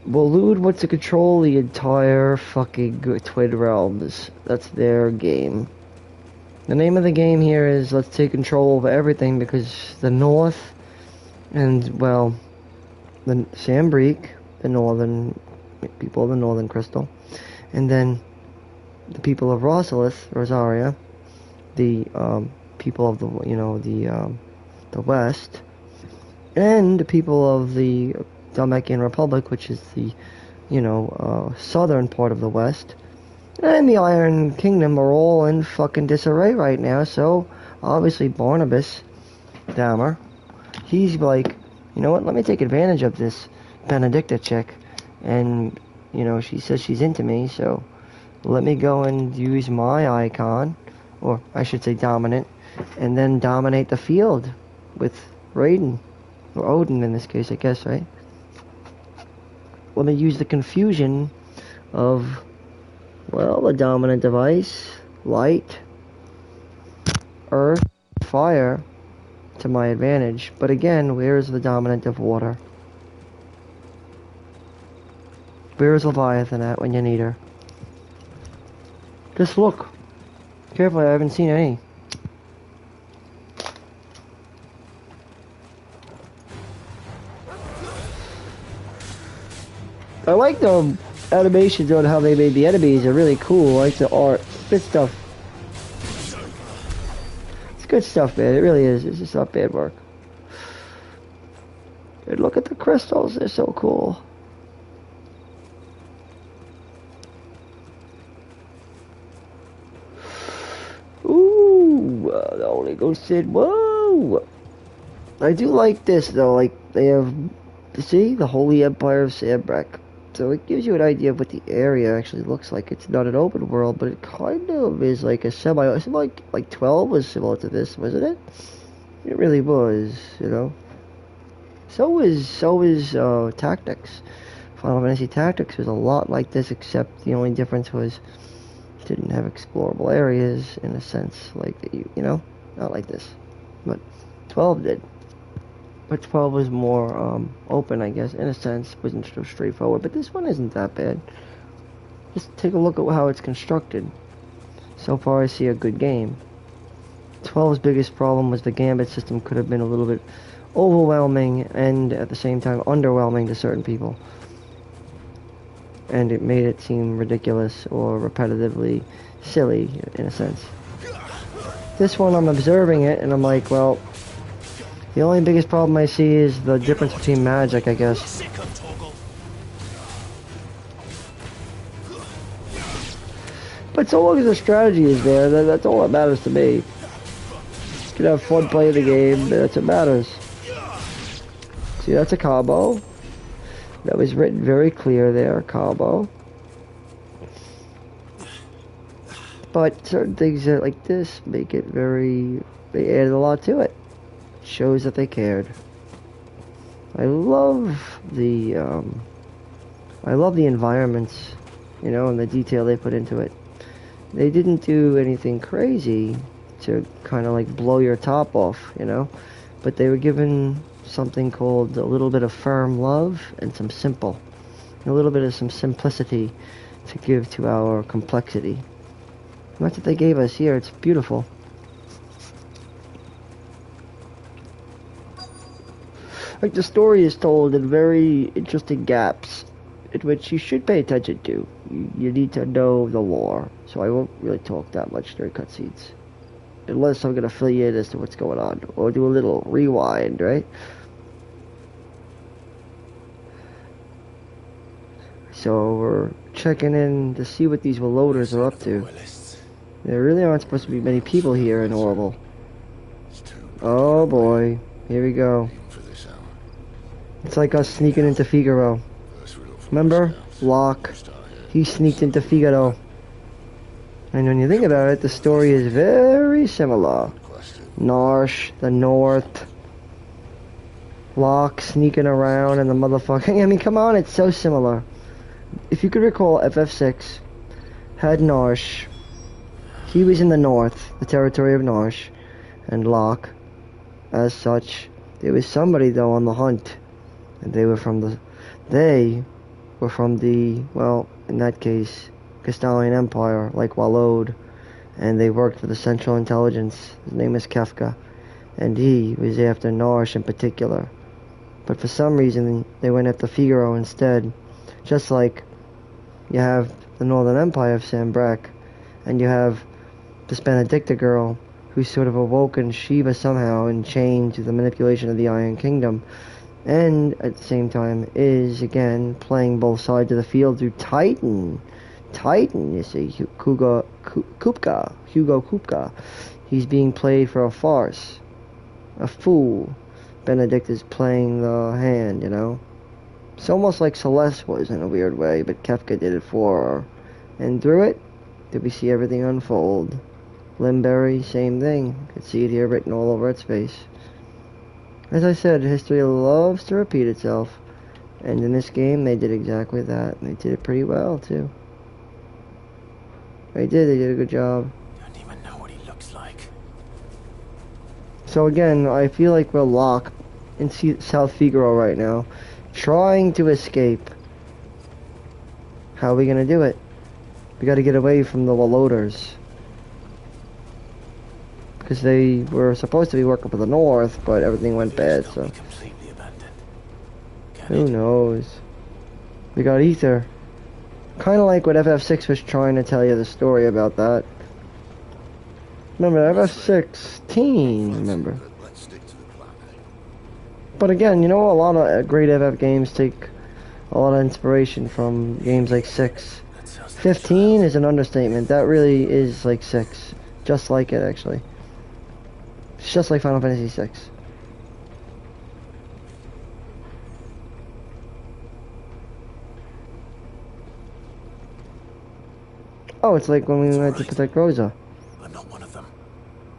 Alud wants to control the entire fucking Twin Realms. That's their game. The name of the game here is let's take control of everything because the North and, well, the Sambreek, the northern people of the Northern Crystal, and then the people of Rosaria, the people of the West, and the people of the Dalmatian Republic, which is the southern part of the West, and the Iron Kingdom are all in fucking disarray right now. So obviously Barnabas Dammer, he's like, you know what, let me take advantage of this Benedicta chick, and she says she's into me, so let me go and use my icon, or I should say dominant, and then dominate the field with Raiden, or Odin in this case, I guess, right? let me use the confusion of, well, the dominant device, light, earth, fire, to my advantage. But again, where is the dominant of water? Where is Leviathan at when you need her? Just look. Carefully, I haven't seen any. I like the animations on how they made the enemies. They're really cool. I like the art. Good stuff. It's good stuff, man. It really is. It's just not bad work. And look at the crystals. They're so cool. Ooh, the Holy Ghost said, whoa. I do like this, though. Like, they have, see, the Holy Empire of Sandbreck. So it gives you an idea of what the area actually looks like. It's not an open world, but it kind of is like a semi. It's like 12 was similar to this, wasn't it? It really was, you know. So is Tactics. Final Fantasy Tactics was a lot like this, except the only difference was it didn't have explorable areas in a sense, like that you know, not like this. But 12 did. But 12 was more open, I guess, in a sense. Wasn't so straightforward. But this one isn't that bad. Just take a look at how it's constructed. So far, I see a good game. 12's biggest problem was the gambit system could have been a little bit overwhelming and at the same time underwhelming to certain people. And it made it seem ridiculous or repetitively silly, in a sense. This one, I'm observing it, and I'm like, well, the only biggest problem I see is the difference between magic, I guess. But so long as the strategy is there, that's all that matters to me. You can have fun playing the game, that's what matters. See, that's a combo. That was written very clear there, combo. But certain things that like this make it very, they added a lot to it. Shows that they cared. I love the environments, you know, and the detail they put into it. They didn't do anything crazy to kind of like blow your top off, you know, but they were given something called a little bit of firm love and some simple, and a little bit of some simplicity to give to our complexity. And that's what they gave us here. It's beautiful. Like, the story is told in very interesting gaps, in which you should pay attention to. You need to know the lore, so I won't really talk that much during cutscenes. Unless I'm going to fill you in as to what's going on, or do a little rewind, right? So we're checking in to see what these reloaders are up to. There really aren't supposed to be many people here in Orville. Oh boy, here we go. It's like us sneaking into Figaro. Remember? Locke. He sneaked into Figaro. And when you think about it, the story is very similar. Narsh, the North. Locke sneaking around and the motherfucking... I mean, come on, it's so similar. If you could recall, FF6 had Narsh. He was in the North, the territory of Narsh. And Locke, as such, there was somebody, though, on the hunt. And they were from the, well, in that case, Castalian Empire, like Walloed, and they worked for the Central Intelligence. His name is Kefka, and he was after Narsh in particular. But for some reason, they went after Figaro instead. Just like you have the Northern Empire of Sandbreck, and you have this Benedicta girl, who's sort of awoken Shiva somehow and changed to the manipulation of the Iron Kingdom. And at the same time is, again, playing both sides of the field through Titan. Titan, you see, Hugo Kupka. He's being played for a farce. A fool. Benedict is playing the hand, you know. It's almost like Celeste was in a weird way, but Kefka did it for her. And through it, did we see everything unfold. Limberry, same thing. You could see it here written all over its face. As I said, history loves to repeat itself, And in this game, they did exactly that. They did it pretty well, too. They did a good job. Don't even know what he looks like. So again, I feel like we're locked in South Figaro right now, trying to escape. How are we gonna do it? We gotta get away from the loaders. Because they were supposed to be working for the north, but everything went bad, so... Completely abandoned. Who knows? We got ether. Kinda like what FF6 was trying to tell you the story about that. Remember, FF16, remember? Let's stick to the plan. But again, you know, a lot of great FF games take a lot of inspiration from games like 6. 15 is an understatement. That really is like 6. Just like it, actually. It's just like Final Fantasy 6. Oh, it's like when we went to protect Rosa. I'm not one of them.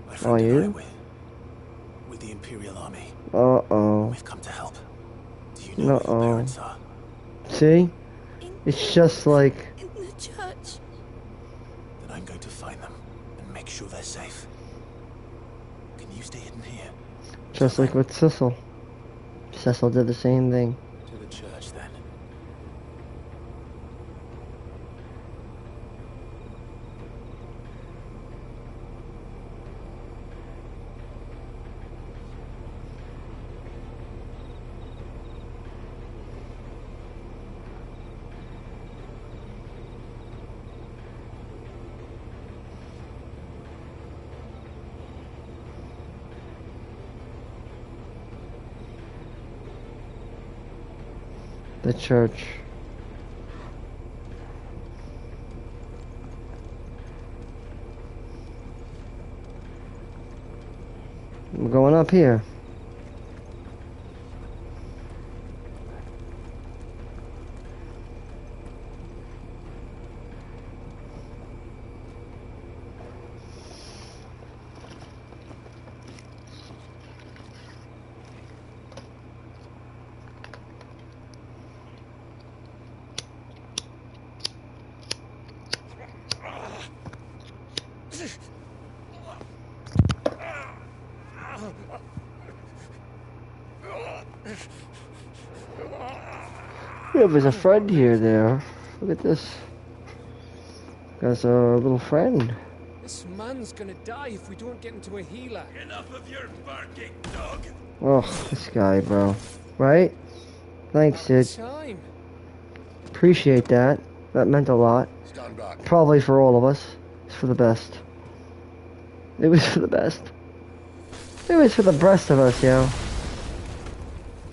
My Oh, friend and I you? with the Imperial Army. Uh-oh. We've come to help. Do you know where your parents are? See? It's just like... In the church. Then I'm going to find them and make sure they're safe. Can you stay hidden here? Just like with Cecil. Cecil did the same thing. To the church, then. The church. We're going up here. Yeah, there's a friend here there. Look at this. That's a little friend. This man's gonna die if we don't get into a healer. Enough of your barking, dog. Oh, this guy, bro. Right? Thanks, Sid. Time. Appreciate that. That meant a lot. Stand back. Probably for all of us. It's for the best. It was for the best. It was for the best of us, yo.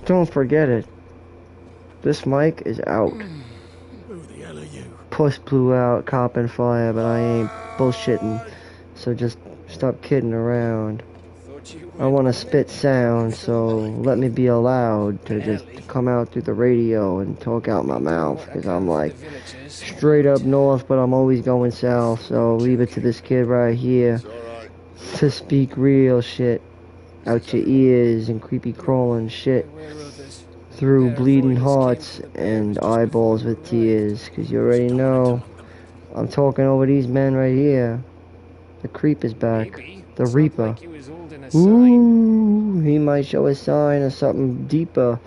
Don't forget it. This mic is out. Who the hell are you? Puss blew out, cop and fire, but I ain't bullshitting. So just stop kidding around. Thought you I want to spit sound, so let me be allowed to just come out through the radio and talk out my mouth, because I'm like straight up north, but I'm always going south, so leave it to this kid right here It's all right. to speak real shit out your ears and creepy crawling shit where others. through bleeding hearts and eyeballs with tears, because you already know I'm talking over these men right here. The creep is back. Maybe. The It's not Reaper. like he was holding a sign. Ooh, he might show a sign of something deeper.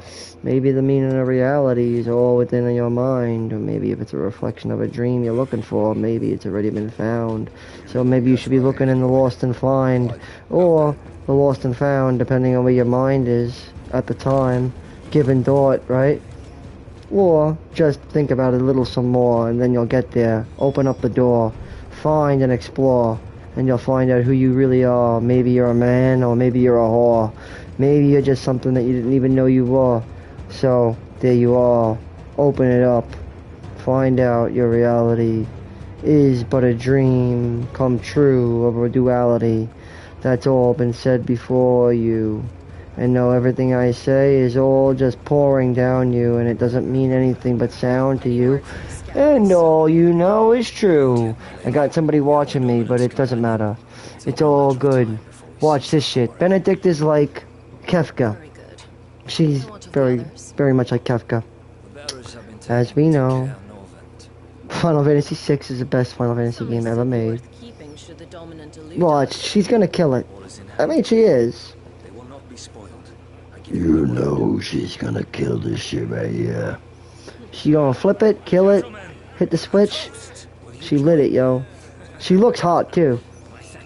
Maybe the meaning of reality is all within your mind, or maybe if it's a reflection of a dream you're looking for, maybe it's already been found. So maybe you should be looking in the lost and find, or the lost and found, depending on where your mind is at the time, given thought, right? Or just think about it a little some more, and then you'll get there. Open up the door, find and explore, and you'll find out who you really are. Maybe you're a man, or maybe you're a whore. Maybe you're just something that you didn't even know you were. So, there you are. Open it up. Find out your reality is but a dream come true of a duality. That's all been said before you. And know everything I say is all just pouring down you, and it doesn't mean anything but sound to you. And all you know is true. I got somebody watching me, but it doesn't matter. It's all good. Watch this shit. Benedict is like Kefka. Very good. She's very, very much like Kefka. As we know, Final Fantasy VI is the best Final Fantasy game ever made. Watch, she's gonna kill it. I mean, she is. They will not be spoiled. You know she's gonna kill this shit right here. She gonna flip it, kill it, hit the switch. She lit it, yo. She looks hot, too.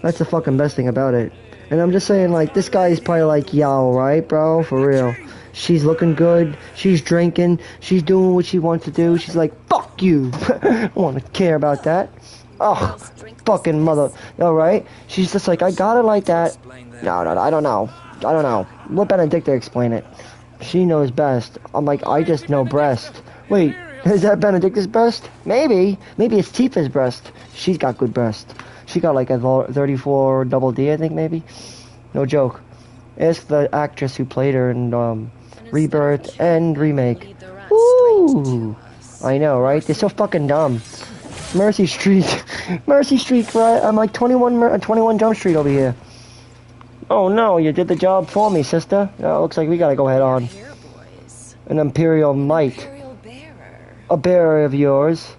That's the fucking best thing about it. And I'm just saying, like, this guy is probably like, yo, right, bro? For real. She's looking good. She's drinking. She's doing what she wants to do. She's like, fuck you. I don't want to care about that. Oh, fucking mother. Alright? She's just like, I got it like that. No, I don't know. I don't know. Let Benedicta explain it. She knows best. I'm like, I just know breast. Wait, is that Benedicta's breast? Maybe. Maybe it's Tifa's breast. She's got good breast. She got like a 34 double D, I think, maybe. No joke. Ask the actress who played her in Rebirth and Remake. Ooh, I know, right? They're so fucking dumb. Mercy Street. Mercy Street, right? I'm like 21 Jump Street over here. Oh no, you did the job for me, sister. Oh, looks like we gotta go head on. An Imperial Knight. A bearer of yours.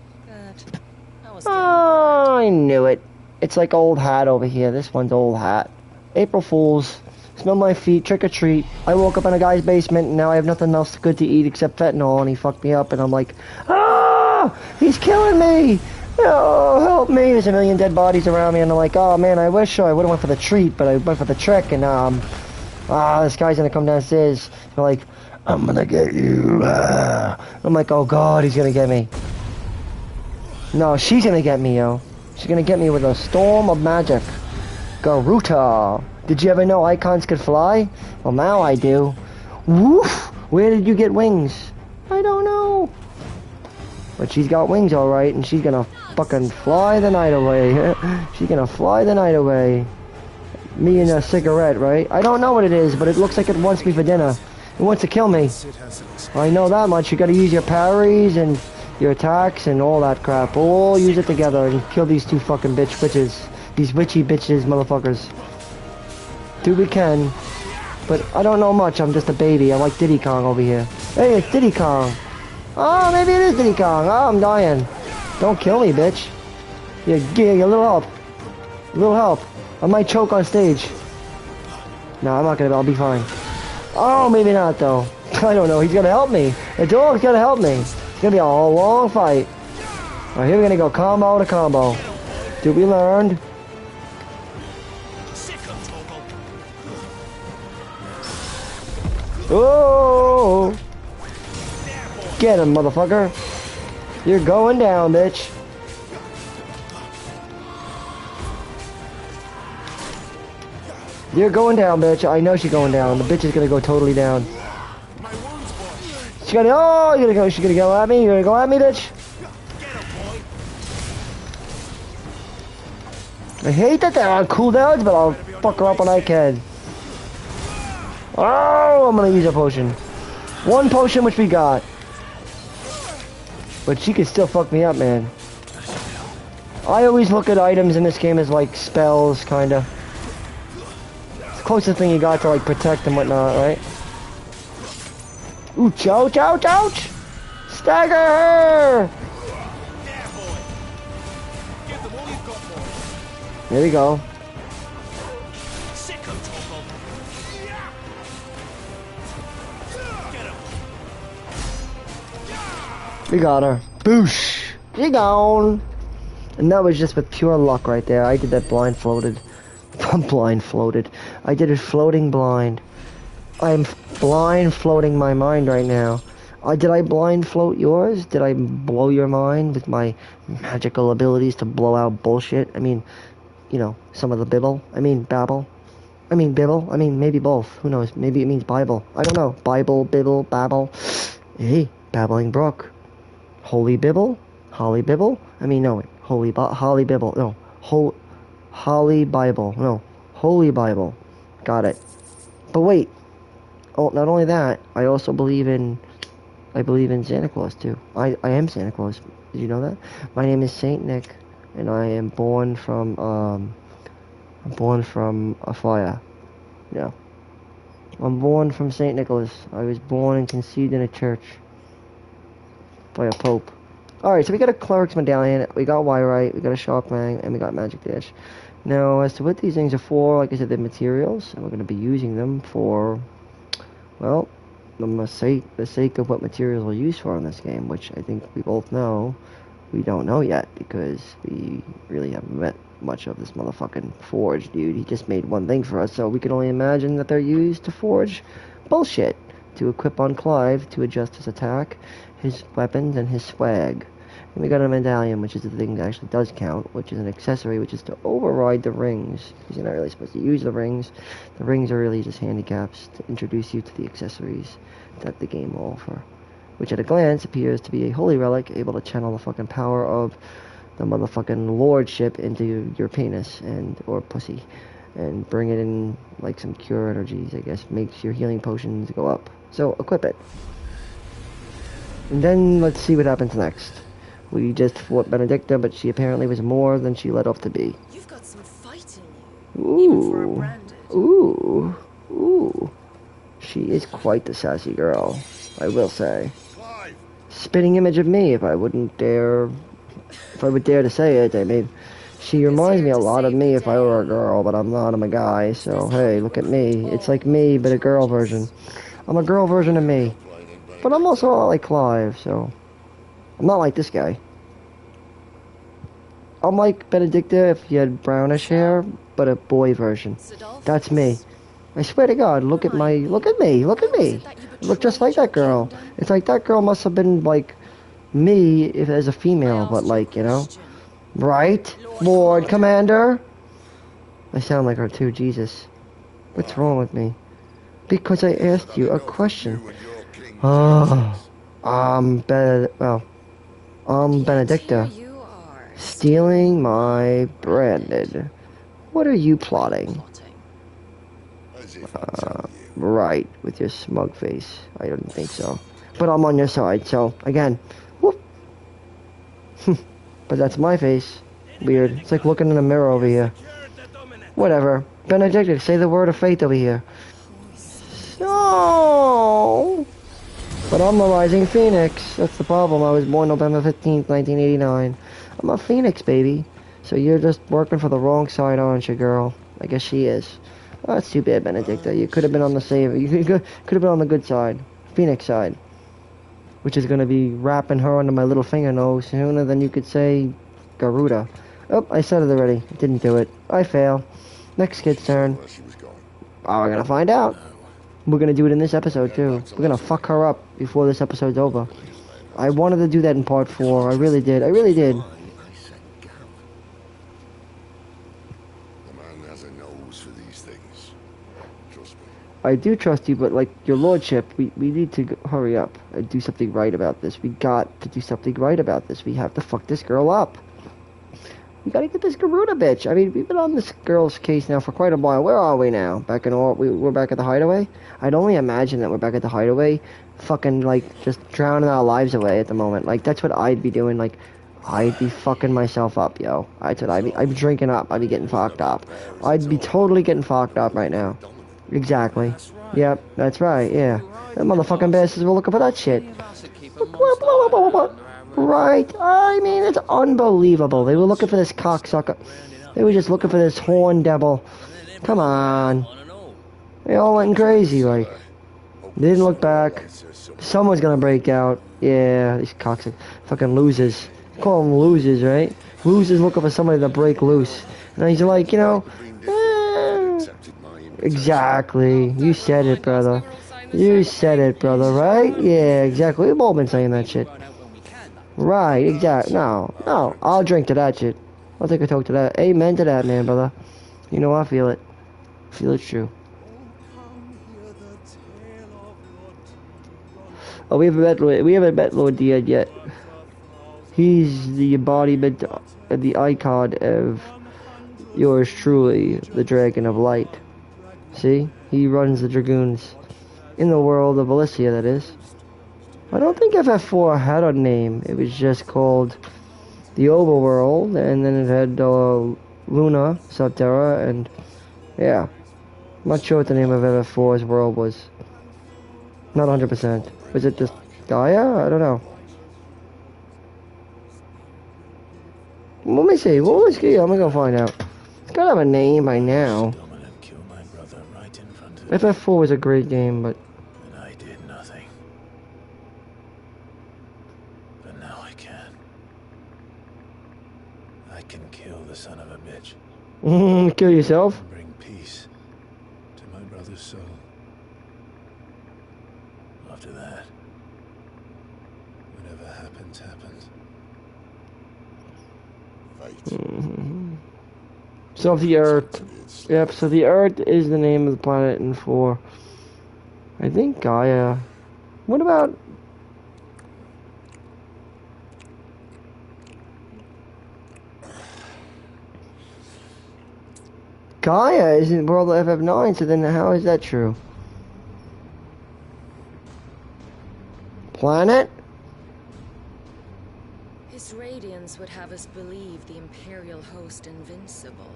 Oh, I knew it. It's like old hat over here. This one's old hat. April Fools. Smell my feet, trick or treat. I woke up in a guy's basement and now I have nothing else good to eat except fentanyl and he fucked me up and I'm like, ah! He's killing me! Oh, help me! There's a million dead bodies around me and I'm like, oh man, I wish I would've went for the treat, but I went for the trick and this guy's gonna come downstairs. I'm like, I'm gonna get you. I'm like, oh god, he's gonna get me. No, she's gonna get me, yo. She's gonna get me with a storm of magic. Garuta. Did you ever know icons could fly? Well, now I do. Woof! Where did you get wings? I don't know. But she's got wings alright, and she's gonna fucking fly the night away. She's gonna fly the night away. Me and a cigarette, right? I don't know what it is, but it looks like it wants me for dinner. It wants to kill me. I know that much. You gotta use your parries and your attacks and all that crap. We'll all use it together and kill these two fucking bitches. These witchy bitches, motherfuckers. Do we can. But I don't know much. I'm just a baby. I'm like Diddy Kong over here. Hey, it's Diddy Kong. Oh, maybe it is Diddy Kong. Oh, I'm dying. Don't kill me, bitch. Yeah, give a little help. A little help. I might choke on stage. No, I'm not gonna. I'll be fine. Oh, maybe not though. I don't know. He's gonna help me. The dog's gonna help me. It's gonna be a long fight. Alright, here we're gonna go combo to combo. Dude, we learned. Oh! Get him, motherfucker. You're going down, bitch. You're going down, bitch. I know she's going down. The bitch is gonna go totally down. She's gonna, oh, she's gonna go at me. You're gonna go at me, bitch. I hate that they're on cooldowns, but I'll fuck her up when I can. Oh, I'm gonna use a potion. One potion which we got. But she can still fuck me up, man. I always look at items in this game as like spells, kinda. It's the closest thing you got to like protect and whatnot, right? Ouch, ouch, ouch, ouch! Stagger her! There we go. We got her. Boosh! She gone! And that was just with pure luck right there. I did that blindfolded. Blindfolded. I did it floating blind. I'm blind floating my mind right now. Did I blind float yours? Did I blow your mind with my magical abilities to blow out bullshit? I mean, you know, some of the bibble. I mean, babble. I mean, bibble. I mean, maybe both. Who knows? Maybe it means Bible. I don't know. Bible, bibble, babble. Hey, babbling brook. Holy Bibble? Holly Bibble? I mean, no, Holly Bibble. No, Holly Bible. No, Holy Bible. Got it. But wait. Oh, not only that, I also believe in Santa Claus, too. I am Santa Claus. Did you know that? My name is Saint Nick, and I am born from a fire. Yeah. I'm born from Saint Nicholas. I was born and conceived in a church. by a pope. Alright, so we got a cleric's medallion, we got Wyrite, we got a Shockmang, and we got Magic Dash. Now, as to what these things are for, like I said, they're materials, and we're going to be using them for, well, the sake of what materials we're used for in this game, which I think we both know we don't know yet, because we really haven't met much of this motherfucking forge dude. He just made one thing for us, so we can only imagine that they're used to forge bullshit, to equip on Clive, to adjust his attack, his weapons, and his swag. And we got a medallion, which is the thing that actually does count, which is an accessory, which is to override the rings, because you're not really supposed to use the rings. The rings are really just handicaps to introduce you to the accessories that the game will offer, which at a glance appears to be a holy relic, able to channel the fucking power of the motherfucking lordship into your penis or pussy, and bring it in like some cure energies, I guess, makes your healing potions go up. So equip it. And then let's see what happens next. We just fought Benedicta, but she apparently was more than she let off to be. You've got some fight in you, even for a Ooh. branded. Ooh. Ooh. She is quite the sassy girl, I will say. Spitting image of me, if I would dare to say it. I mean, she reminds me a lot of me if I were a girl, but I'm not, I'm a guy, so hey, look at me. It's like me, but a girl version. I'm a girl version of me. But I'm also a lot like Clive, so I'm not like this guy. I'm like Benedicta if he had brownish hair, but a boy version. That's me. I swear to God, look at me. Look at me. I look just like that girl. It's like that girl must have been like me if as a female, but like, you know. Right? Lord Commander? I sound like her too, Jesus. What's wrong with me? Because I asked you a question. Benedicta. Stealing my branded. What are you plotting? Right, with your smug face. I don't think so. But I'm on your side, so, again, whoop. But that's my face. Weird. It's like looking in a mirror over here. Whatever. Benedicta, say the word of faith over here. No! But I'm a rising phoenix. That's the problem. I was born November 15th, 1989. I'm a phoenix, baby. So you're just working for the wrong side, aren't you, girl? I guess she is. Oh, that's too bad, Benedicta. You could have been on the save. You could have been on the good side, Phoenix side, which is gonna be wrapping her under my little finger no sooner than you could say Garuda. Oh, I said it already. Didn't do it. I fail. Next kid's turn. Oh, we're gonna find out. We're gonna do it in this episode too. We're gonna fuck her up before this episode's over. I wanted to do that in part 4. I really did. I do trust you, but like your lordship, we need to hurry up and do something right about this. We got to do something right about this. We have to fuck this girl up. We gotta get this Garuda bitch. I mean, we've been on this girl's case now for quite a while. Where are we now? We're back at the hideaway? I'd only imagine that we're back at the hideaway, fucking like just drowning our lives away at the moment. Like that's what I'd be doing. Like I'd be fucking myself up, yo. That's what I'd be drinking up. I'd be getting fucked up. I'd be totally getting fucked up right now. Exactly. Yep, that's right, yeah. That motherfucking bastards were looking for that shit. Right, I mean, it's unbelievable. They were looking for this cocksucker. They were just looking for this horn devil. Come on. They all went crazy, like. They didn't look back. Someone's gonna break out. Yeah, these cocksuckers. Fucking losers. Call them losers, right? Losers looking for somebody to break loose. And he's like, you know, exactly. You said it, brother. You said it, brother, right? Yeah, exactly. We've all been saying that shit. Right, exactly. No. I'll drink to that shit. I'll take a toke to that. Amen to that, man, brother. You know, I feel it. I feel it's true. Oh, we haven't met Lord Diad yet. He's the embodiment, the icon of yours truly, the Dragon of Light. See? He runs the Dragoons. In the world of Elysia, that is. I don't think FF4 had a name. It was just called the Overworld, and then it had Luna, Subterra, and yeah. I'm not sure what the name of FF4's world was. Not 100%. Was it just Gaia? I don't know. Let me see. What was he? I'm gonna go find out. It's gotta have a name by now. Dominant killed my brother right in front of me, FF4 was a great game, but and I did nothing. But now I can. I can kill the son of a bitch kill yourself. and bring peace to my brother's soul. After that, whatever happens, happens. Fate. So the Earth. Yep. So the Earth is the name of the planet in 4. I think Gaia. What about? Gaia isn't World of FF9, so then how is that true? Planet? His radiance would have us believe the Imperial host invincible.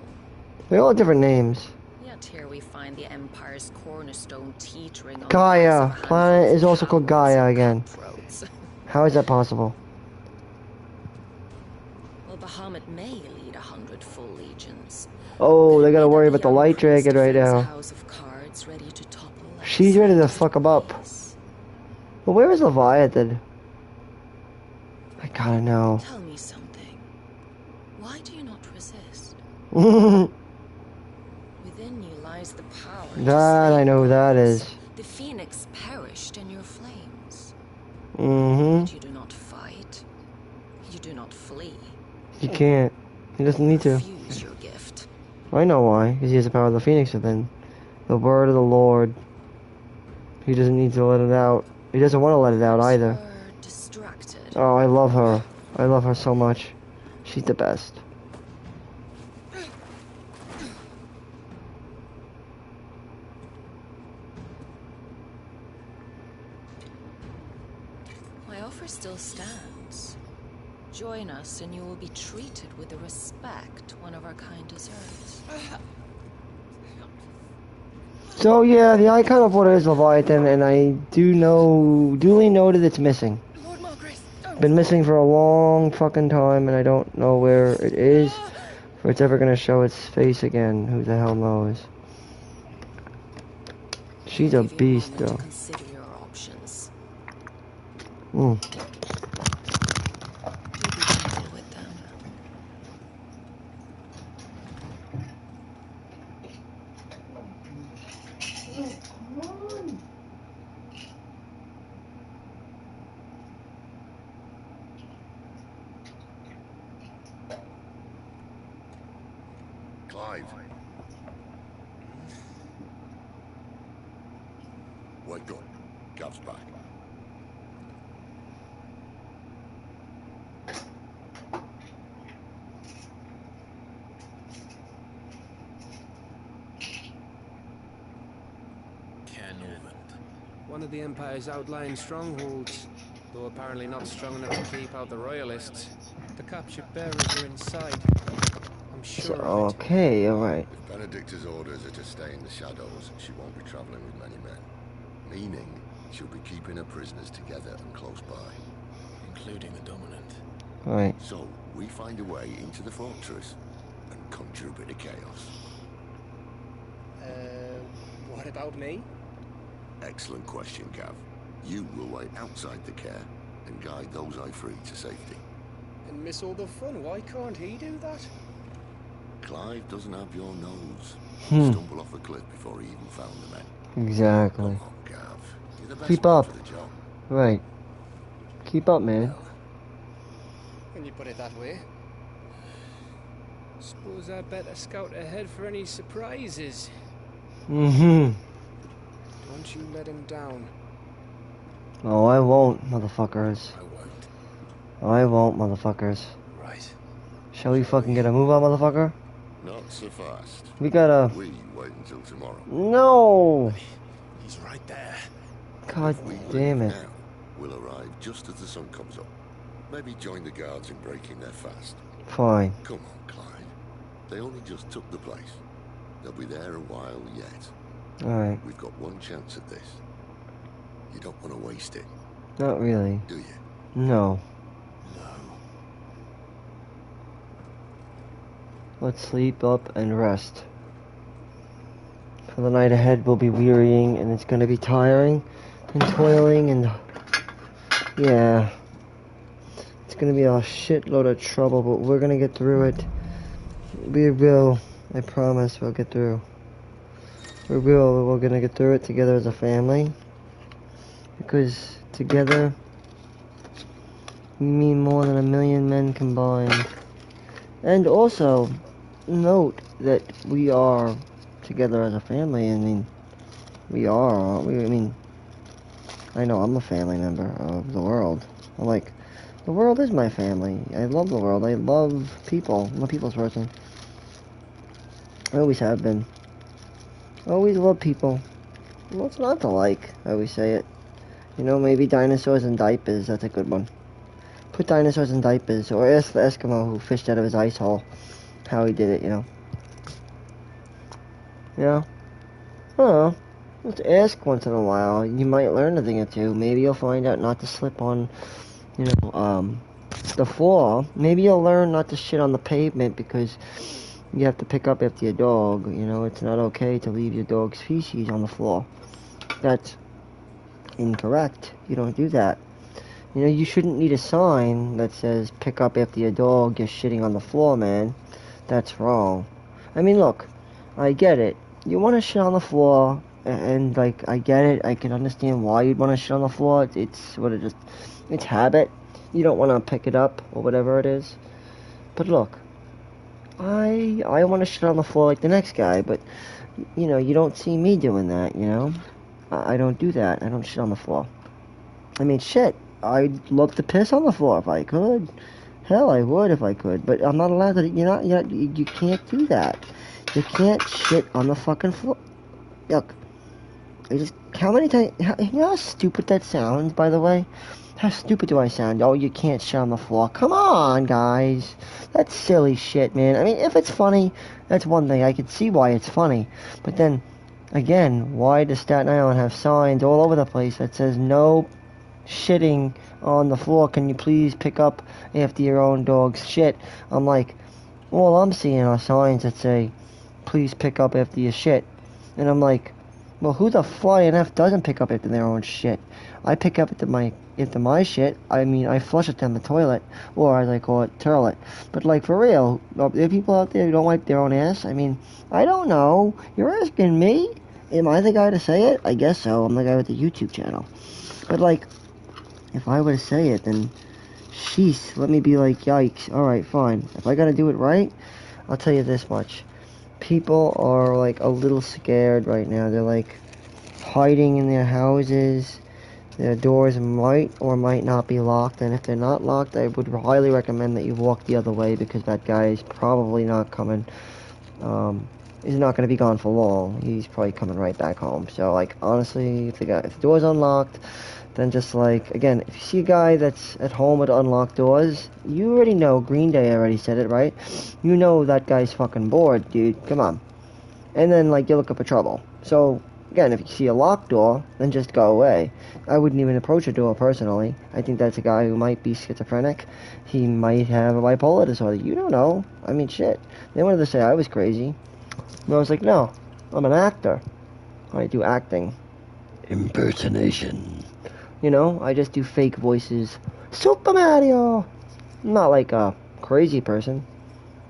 They all have different names. Yet here we find the Empire's cornerstone teetering on Gaia. the backs of Planet handfuls is of also called hounds Gaia and again. cutthroats. How is that possible? Well, Bahamut may lead 100 full legions. Oh, they gotta Maybe worry the about the young light prince dragon right defends a now. house of cards ready to topple like She's ready to slightest fuck him up. breeze. But where is Leviathan? I gotta know. Tell me something. Why do you not resist? That Within you lies the power. to I slay know who that gods. is. The phoenix perished in your flames. Mm-hmm. But you do not fight. You do not flee. He can't. He doesn't need to. Refuse your gift. I know why. Because he has the power of the Phoenix within. The word of the Lord. He doesn't need to let it out. He doesn't want to let it out either. You're distracted. Oh, I love her. I love her so much. She's the best. My offer still stands. Join us and you will be treated with the respect one of our kind deserves. So yeah, the icon of water is Leviathan, and I duly noted it's missing. Lord Mulgrace, don't. Been missing for a long fucking time, and I don't know where it is, or it's ever gonna show its face again. Who the hell knows? She's a Give you beast, moment to though. consider your options. Mm. Do be gentle with them. Clive. Wake up. Gav's back. One of the Empire's outlying strongholds, though apparently not strong enough to keep out the Royalists. The captured bearers are inside. I'm sure of it. Okay, alright. If Benedicta's orders are to stay in the shadows, she won't be traveling with many men. Meaning, she'll be keeping her prisoners together and close by. including the dominant. Alright. So, we find a way into the fortress and conjure a bit of chaos. What about me? Excellent question, Gav. You will wait outside the care and guide those I free to safety. And miss all the fun. Why can't he do that? Clive doesn't have your nose. Stumble off a cliff before he even found the men. Exactly. Come on, Gav. You're the best Keep man up. for the job. Right. Keep up, man. When you put it that way. Suppose I better scout ahead for any surprises. Mm-hmm. Don't you let him down. Oh, I won't, motherfuckers. I won't. I won't, motherfuckers. Right. Shall we fucking get a move on, motherfucker? Not so fast. We gotta... We wait until tomorrow. No! He's right there. God We damn leave it. now. We'll arrive just as the sun comes up. Maybe join the guards in breaking their fast. Fine. Come on, Clyde. They only just took the place. They'll be there a while yet. Alright. We've got one chance at this. You don't want to waste it, Not really. do you? No. No. Let's sleep up and rest. For the night ahead will be wearying, and it's gonna be tiring and toiling, and yeah, it's gonna be a shitload of trouble, but we're gonna get through it. We will. I promise we'll get through. We will. We're gonna get through it together as a family, because together we mean more than 1,000,000 men combined. And also, note that we are together as a family. I mean, we are, aren't we? I mean, I know I'm a family member of the world. I'm like, the world is my family. I love the world. I love people. I'm a people's person. I always have been. I always love people. What's not to like? I always say it. You know, maybe dinosaurs and diapers. That's a good one. Put dinosaurs in diapers, or ask the Eskimo who fished out of his ice hole how he did it, you know. Yeah. I don't know. Let's ask once in a while. You might learn a thing or two. Maybe you'll find out not to slip on, you know, the floor. Maybe you'll learn not to shit on the pavement because you have to pick up after your dog. You know, it's not okay to leave your dog's feces on the floor. That's incorrect. You don't do that. You know, you shouldn't need a sign that says, pick up after your dog, you're shitting on the floor, man. That's wrong. I mean, look, I get it. You want to shit on the floor, and, like, I get it. I can understand why you'd want to shit on the floor. It's habit. You don't want to pick it up, or whatever it is. But look, I want to shit on the floor like the next guy, but, you know, you don't see me doing that, you know? I don't do that. I don't shit on the floor. I mean, shit. I'd love to piss on the floor if I could. Hell, I would if I could. But I'm not allowed to. You can't do that. You can't shit on the fucking floor. Look, how many times? You know how stupid that sounds, by the way? How stupid do I sound? Oh, you can't shit on the floor. Come on, guys. That's silly shit, man. I mean, if it's funny, that's one thing. I can see why it's funny. But then, again, why does Staten Island have signs all over the place that says no shitting on the floor, can you please pick up after your own dog's shit? I'm like, all I'm seeing are signs that say, please pick up after your shit. And I'm like, well, who the flying F doesn't pick up after their own shit? I pick up after my shit. I mean, I flush it down the toilet, or as I call it, turlet. But like, for real, are there people out there who don't wipe their own ass? I mean, I don't know. You're asking me? Am I the guy to say it? I guess so. I'm the guy with the YouTube channel. But like, if I were to say it, then sheesh, let me be like, yikes. Alright, fine. If I gotta do it right, I'll tell you this much. People are like a little scared right now. They're like hiding in their houses. Their doors might or might not be locked, and if they're not locked, I would highly recommend that you walk the other way, because that guy is probably not coming. He's not going to be gone for long. He's probably coming right back home. So, like, honestly, if the door's unlocked, then just, like, again, if you see a guy that's at home with unlocked doors, you already know, Green Day already said it, right? You know that guy's fucking bored, dude. Come on. And then, like, you look up for trouble. So, again, if you see a locked door, then just go away. I wouldn't even approach a door, personally. I think that's a guy who might be schizophrenic. He might have a bipolar disorder. You don't know. I mean, shit. They wanted to say I was crazy. And I was like, no, I'm an actor. I do acting. Impersonation. You know, I just do fake voices. Super Mario! I'm not like a crazy person.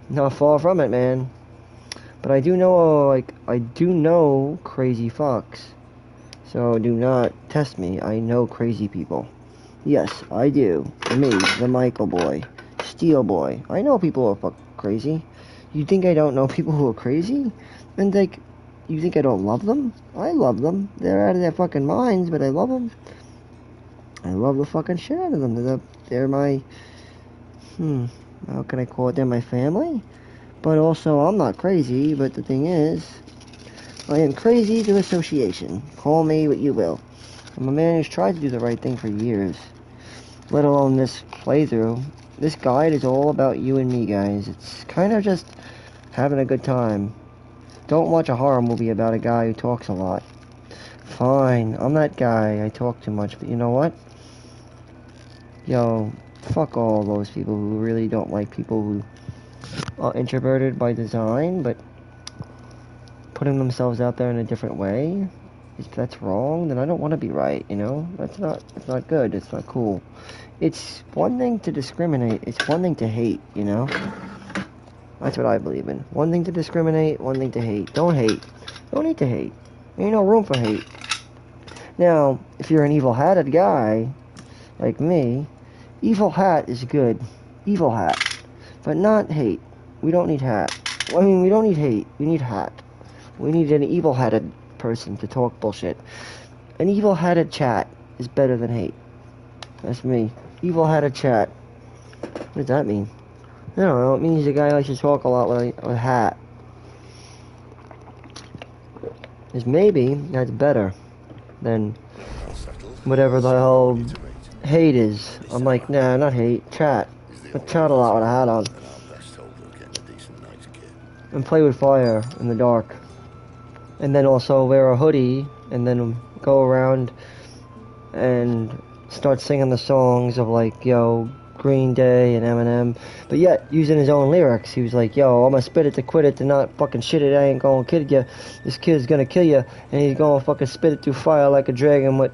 Not far from it, man. But I do know, I do know crazy fucks. So do not test me. I know crazy people. Yes, I do. Me, the Michael boy. Steel boy. I know people who are fuck crazy. You think I don't know people who are crazy? And like, you think I don't love them? I love them. They're out of their fucking minds, but I love them. I love the fucking shit out of them. They're my, how can I call it? They're my family? But also, I'm not crazy, but the thing is, I am crazy to association. Call me what you will. I'm a man who's tried to do the right thing for years. Let alone this playthrough. This guide is all about you and me, guys. It's kind of just having a good time. Don't watch a horror movie about a guy who talks a lot. Fine, I'm that guy. I talk too much, but you know what? Yo, fuck all those people who really don't like people who introverted by design, but putting themselves out there in a different way, if that's wrong, then I don't want to be right, you know? It's not good, it's not cool. It's one thing to discriminate, it's one thing to hate, you know? That's what I believe in. One thing to discriminate, one thing to hate. Don't hate. Don't need to hate. There ain't no room for hate. Now, if you're an evil-hatted guy, like me, evil hat is good. Evil hat. But not hate. We don't need hat. I mean, we don't need hate. We need hat. We need an evil-hatted person to talk bullshit. An evil-hatted chat is better than hate. That's me. Evil-hatted chat. What does that mean? I don't know. It means the guy likes to talk a lot with a hat. Because maybe that's better than whatever the hell hate is. I'm like, nah, not hate. Chat. I chat a lot with a hat on. And play with fire in the dark. And then also wear a hoodie and then go around and start singing the songs of like, yo, Green Day and Eminem, but yet using his own lyrics. He was like, yo, I'm gonna spit it to quit it to not fucking shit it, I ain't gonna kid ya, this kid's gonna kill ya, and he's gonna fucking spit it through fire like a dragon with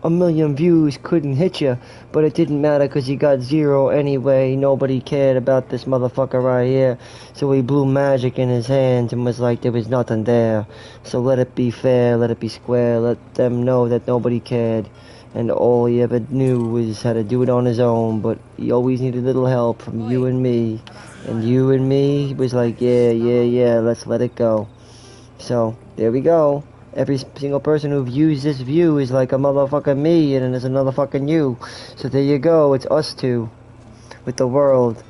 1 million views, couldn't hit ya, but it didn't matter cause he got 0 anyway, nobody cared about this motherfucker right here, so he blew magic in his hands and was like there was nothing there, so let it be fair, let it be square, let them know that nobody cared. And all he ever knew was how to do it on his own, but he always needed a little help from you and me. And you and me was like, yeah, let's let it go. So, there we go. Every single person who views this view is like a motherfucking me, and then there's another fucking you. So there you go, it's us two. With the world.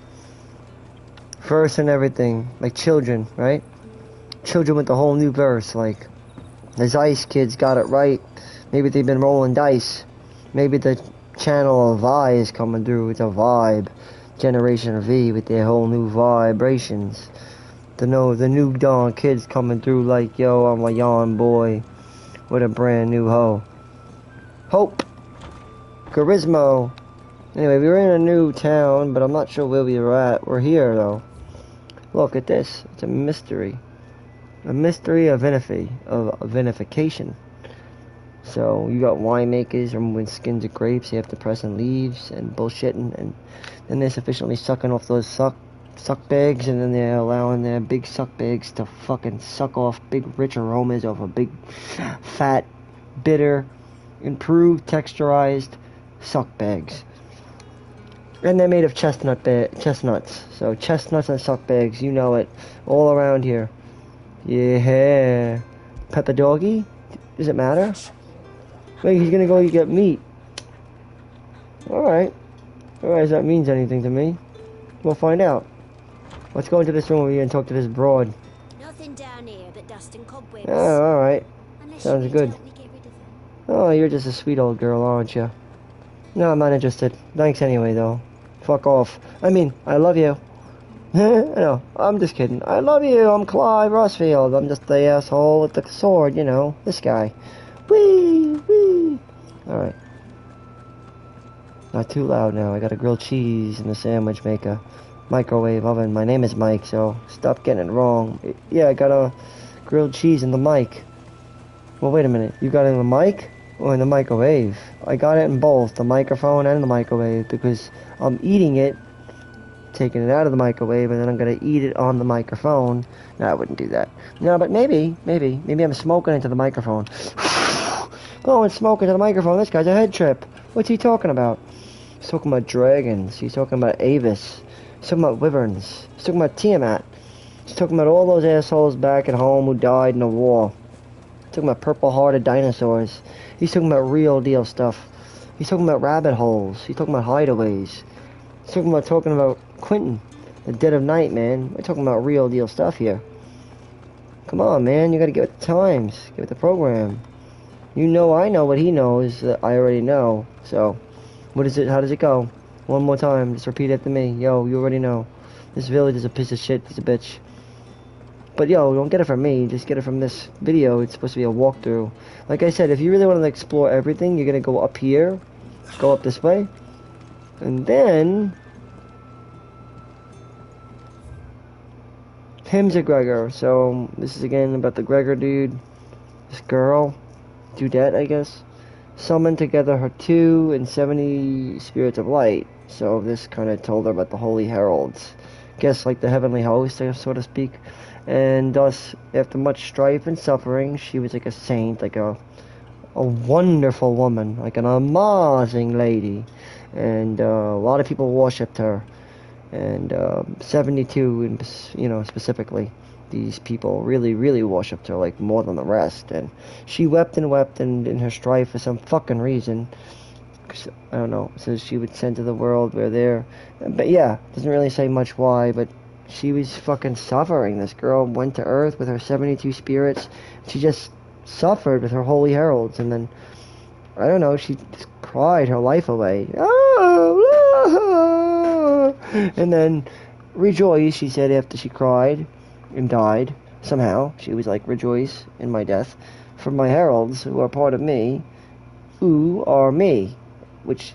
Verse and everything. Like children, right? Children with the whole new verse, like, the Zeiss kids got it right. Maybe they've been rolling dice. Maybe the channel of I is coming through. It's a vibe. Generation V with their whole new vibrations. The new dawn kids coming through like, yo, I'm a yawn boy with a brand new hoe. Hope. Charisma. Anyway, we were in a new town, but I'm not sure where we were at. We're here, though. Look at this. It's a mystery. A mystery of vinification. So you got winemakers removing skins of grapes after pressing leaves and bullshitting, and then they're sufficiently sucking off those suck bags, and then they're allowing their big suck bags to fucking suck off big rich aromas of a big fat, bitter, improved, texturized suck bags. And they're made of chestnuts. So chestnuts and suck bags, you know it, all around here. Yeah. Pet the doggy? Does it matter? Wait, he's gonna go get meat. Alright. Alright, if that means anything to me. We'll find out. Let's go into this room over here and talk to this broad. Nothing down here but dust and cobwebs. Oh, alright. Unless Sounds you good. help me get rid of them. Oh, you're just a sweet old girl, aren't you? No, I'm not interested. Thanks anyway, though. Fuck off. I mean, I love you. No, I'm just kidding. I love you. I'm Clive Rossfield. I'm just the asshole with the sword, you know. This guy. Whee! Whee! Alright. Not too loud now. I got a grilled cheese in the sandwich maker. Microwave oven. My name is Mike, so stop getting it wrong. Yeah, I got a grilled cheese in the mic. Well, wait a minute. You got it in the mic or in the microwave? I got it in both, the microphone and the microwave, because I'm eating it, taking it out of the microwave, and then I'm going to eat it on the microphone. No, I wouldn't do that. No, but maybe I'm smoking into the microphone. Oh, and smoking into the microphone. This guy's a head trip. What's he talking about? He's talking about dragons. He's talking about Avis. He's talking about wyverns. He's talking about Tiamat. He's talking about all those assholes back at home who died in the war. He's talking about purple-hearted dinosaurs. He's talking about real deal stuff. He's talking about rabbit holes. He's talking about hideaways. He's talking about Quentin, the dead of night, man. We're talking about real deal stuff here. Come on, man. You gotta get with the times. Get with the program. You know I know what he knows that I already know. So, what is it? How does it go? One more time. Just repeat after me. Yo, you already know. This village is a piece of shit. It's a bitch. But yo, don't get it from me. Just get it from this video. It's supposed to be a walkthrough. Like I said, if you really want to explore everything, you're gonna go up here. Go up this way. And then Hymns of Gregor. So this is again about the Gregor dude. This girl, Dudette, I guess, summoned together her 2 and 70 spirits of light. So this kind of told her about the holy heralds, guess like the heavenly host, so to speak. And thus, after much strife and suffering, she was like a saint, like a wonderful woman, like an amazing lady, and a lot of people worshipped her. And 72, specifically, these people really worshipped her, like more than the rest. And she wept and wept, and in her strife for some fucking reason, I don't know, says she would send to the world where there, but yeah, doesn't really say much why, but she was fucking suffering. This girl went to Earth with her 72 spirits. She just suffered with her holy heralds, and then I don't know, she just cried her life away. And then rejoice, she said, after she cried and died. Somehow she was like, rejoice in my death, for my heralds who are part of me, who are me, which,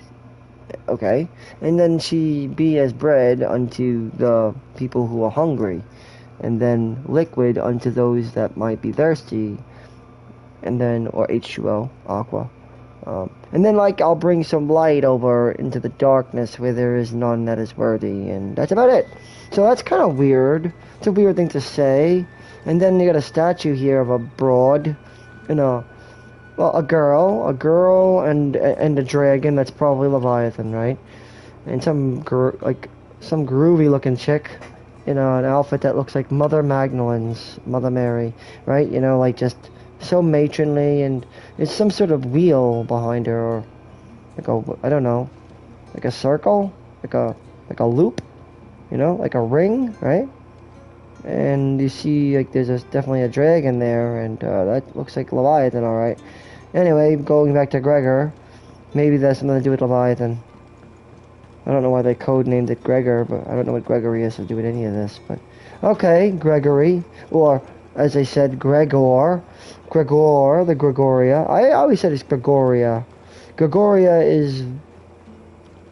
okay. And then she be as bread unto the people who are hungry, and then liquid unto those that might be thirsty, and then, or H2O, aqua. And then, like, I'll bring some light over into the darkness where there is none that is worthy, and that's about it. So that's kind of weird. It's a weird thing to say. And then you got a statue here of a broad, and a girl, and a dragon. That's probably Leviathan, right? And some groovy looking chick in an outfit that looks like Mother Magdalene's, Mother Mary, right? Like just so matronly, and it's some sort of wheel behind her, or like I don't know, like a circle, like a loop, like a ring, right? And you see, like, there's definitely a dragon there, and that looks like Leviathan, alright. Anyway, going back to Gregor, maybe that's something to do with Leviathan. I don't know why they codenamed it Gregor, but I don't know what Gregory has to do with any of this, but okay, Gregory, or as I said, Gregor, the Gregoria. I always said it's Gregoria. Gregoria is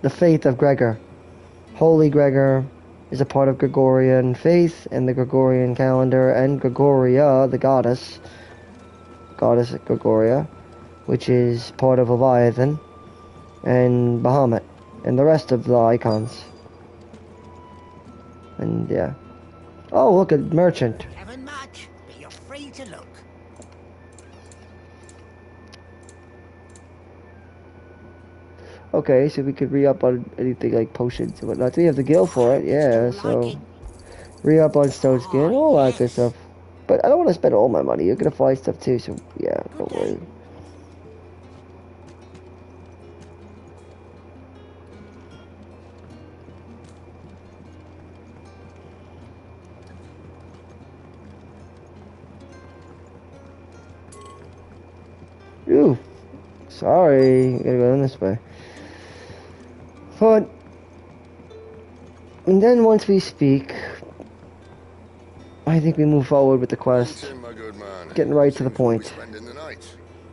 the faith of Gregor. Holy Gregor is a part of Gregorian faith and the Gregorian calendar, and Gregoria, the goddess Gregoria, which is part of Leviathan and Bahamut and the rest of the icons. And yeah. Oh, look at merchant. Haven't much, but you're free to look. Okay, so we could re-up on anything like potions and whatnot. We have the guild for it, yeah, so re-up on stone skin, all that good stuff. But I don't want to spend all my money. You're gonna find stuff too, so yeah, don't worry. Ooh, sorry, gotta go in this way. But, and then once we speak, I think we move forward with the quest, getting right to the point.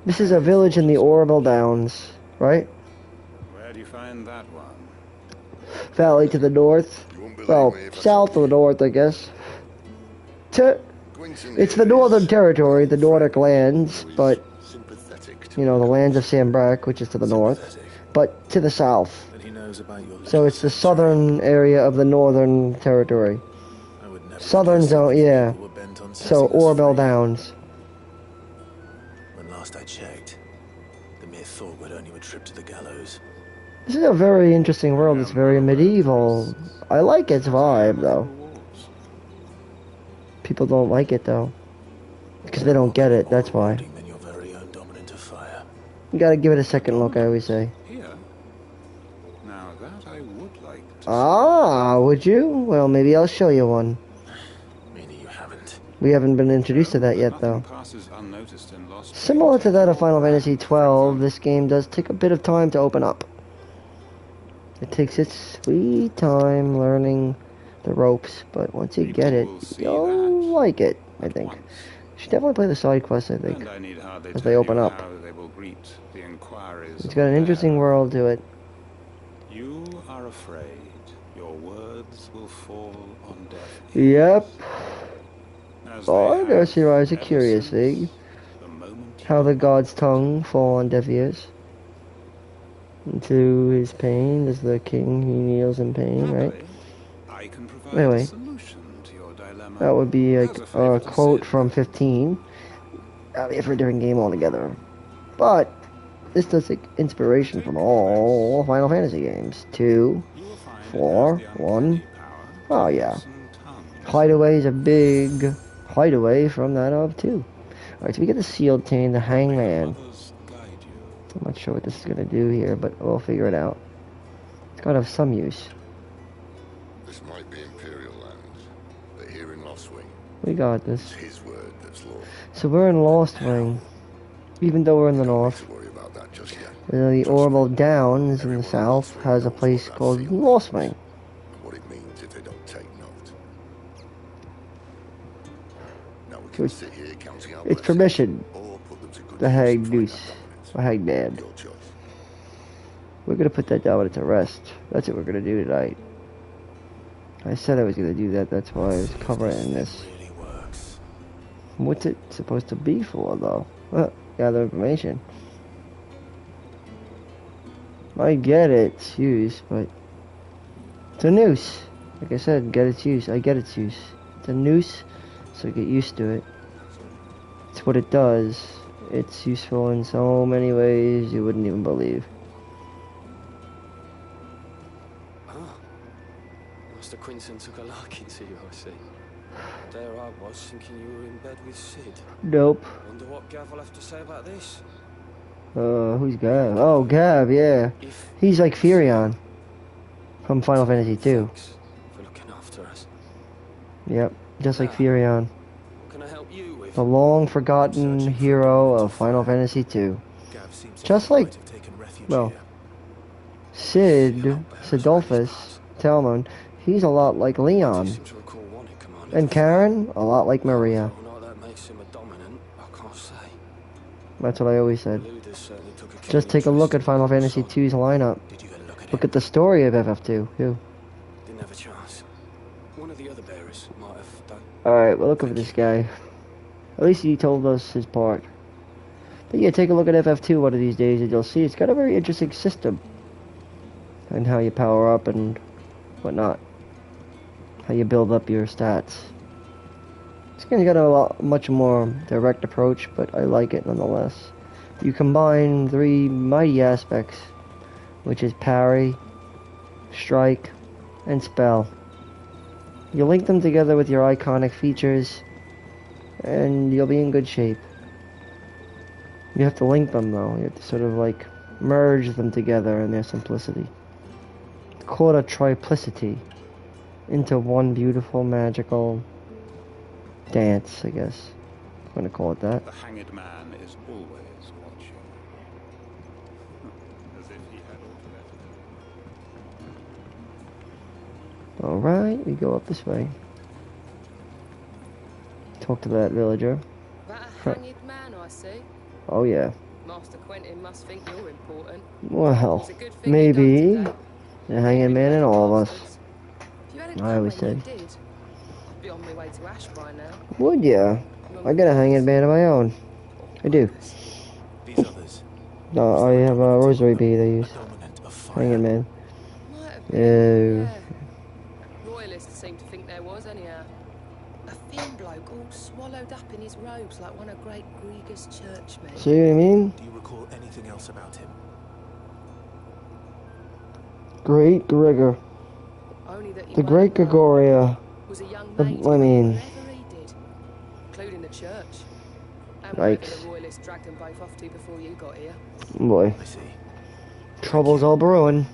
This is a village in the Orville Downs, right? Where do you find that one? Valley to the north. Well, south of the north, I guess. It's the Northern Territory, the Nordic lands, but, the lands of Sambrack, which is to the north, but to the south. So it's the southern area of the Northern Territory. Southern zone, yeah. So Orville Downs. When last I checked, the mere thought would earn you a trip to the gallows. This is a very interesting world. It's very medieval. I like its vibe, though. People don't like it, though. Because they don't get it, that's why. You gotta give it a second look, I always say. Ah, would you? Well, maybe I'll show you one. Meaning you haven't. We haven't been introduced to that yet, though. Similar to that of Final Fantasy XII, this game does take a bit of time to open up. It takes its sweet time learning the ropes, but once you get it, you'll like it, I think. You should definitely play the side quests, I think, as they open up. It's got an interesting world to it. You are afraid your words will fall on deaf ears. Yep. as Oh, they I gotta have see why it's a ever curious since thing. the moment How the god's tongue fall on deaf ears. Into his pain, as the king, he kneels in pain, right? Happily, I can provide a Anyway, solution to your dilemma. that would be As like a favor a to quote Sid, from 15. That'd be a for different game altogether. But this does take inspiration from all Final Fantasy games. 2, you will find 4, it has the 1. uncanny power to Oh yeah. loosen tongues. Hideaway is a big hideaway from that of 2. Alright, so we get the sealed chain, the hangman. Mothers guide you. I'm not sure what this is gonna do here, but we'll figure it out. It's gotta have some use. This might be Imperial lands, but here in Lost Wing, We got it's this. his word that's law. So we're in Lost Wing. Even though we're in the Don't need north. to worry about that just yet. The Trust Orbital me. Downs in the Everyone in south Lost Wing has a knows place what that called seal Lost means, Wing. and what it means if they don't take note. Now we So can it's- sit here counting our It's blessings, permission. or put them to good The use hag and find deuce. our dominance. Or hag man. Your choice. We're gonna put that down to rest. That's what we're gonna do tonight. I said I was gonna do that, that's why I was covering this. Really works. What's it supposed to be for, though? Gather information. I get its use, but it's a noose. Like I said, get its use. I get its use. It's a noose, so get used to it. It's what it does. It's useful in so many ways you wouldn't even believe. Ah, Master Quinton took a liking to you, I see. There I was, thinking you were in bed with Sid. Nope. Wonder what Gav will have to say about this. Who's Gav? Oh, Gav, yeah. He's like Furion from Final Fantasy 2. Thanks for looking after us. Yep, just like Furion. What can I help you with? The long-forgotten hero of Final Fantasy 2. Just like, well, Sidolphus, Telman, he's a lot like Leon. Seem to recall one in command. And Karen, a lot like Maria. Well, not that makes him a dominant, I can't say. That's what I always said. Ludus certainly took a keen Just take a look at interest Final in Fantasy Sol. 2's lineup. Did you get a look at Look it? at the story of FF2, too. Didn't have a chance. One of the other bearers might have done. Alright, we'll look over this guy. At least he told us his part. But yeah, take a look at FF2 one of these days and you'll see it's got a very interesting system. And how you power up and whatnot. How you build up your stats. It's got a much more direct approach, but I like it nonetheless. You combine 3 mighty aspects, which is parry, strike, and spell. You link them together with your iconic features, and you'll be in good shape. You have to link them though, you have to sort of like merge them together in their simplicity. Call it a triplicity into one beautiful magical dance, I guess. I'm gonna call it that. The hanged man is always watching. As if he had all to Alright, we go up this way. Talk to that villager. That a hanged man, I see. Oh yeah. Master Quentin must think you're important. Well, It's a good thing you maybe. done today. The hanging man in all of us. If you hadn't I come always when you said. did, I'd be on my way to Ash by now. Would ya? I got a hanging man of my own. I do. These others, I have a rosary bead I use. dominant of fire. Hanging man. Might have Oh. been, yeah. Royalists seem to think there was, anyhow. A thin bloke all swallowed up in his robes like one of great Grieger's churchmen. See what I mean? Do you recall anything else about him? Great Gregor. Only that he The won't Great know. Gregoria. Was a young The- maid I mean- whatever he did, including the church. And Yikes. wherever the royalists dragged them both off to before you got here. Boy. I see. Trouble's all brewing.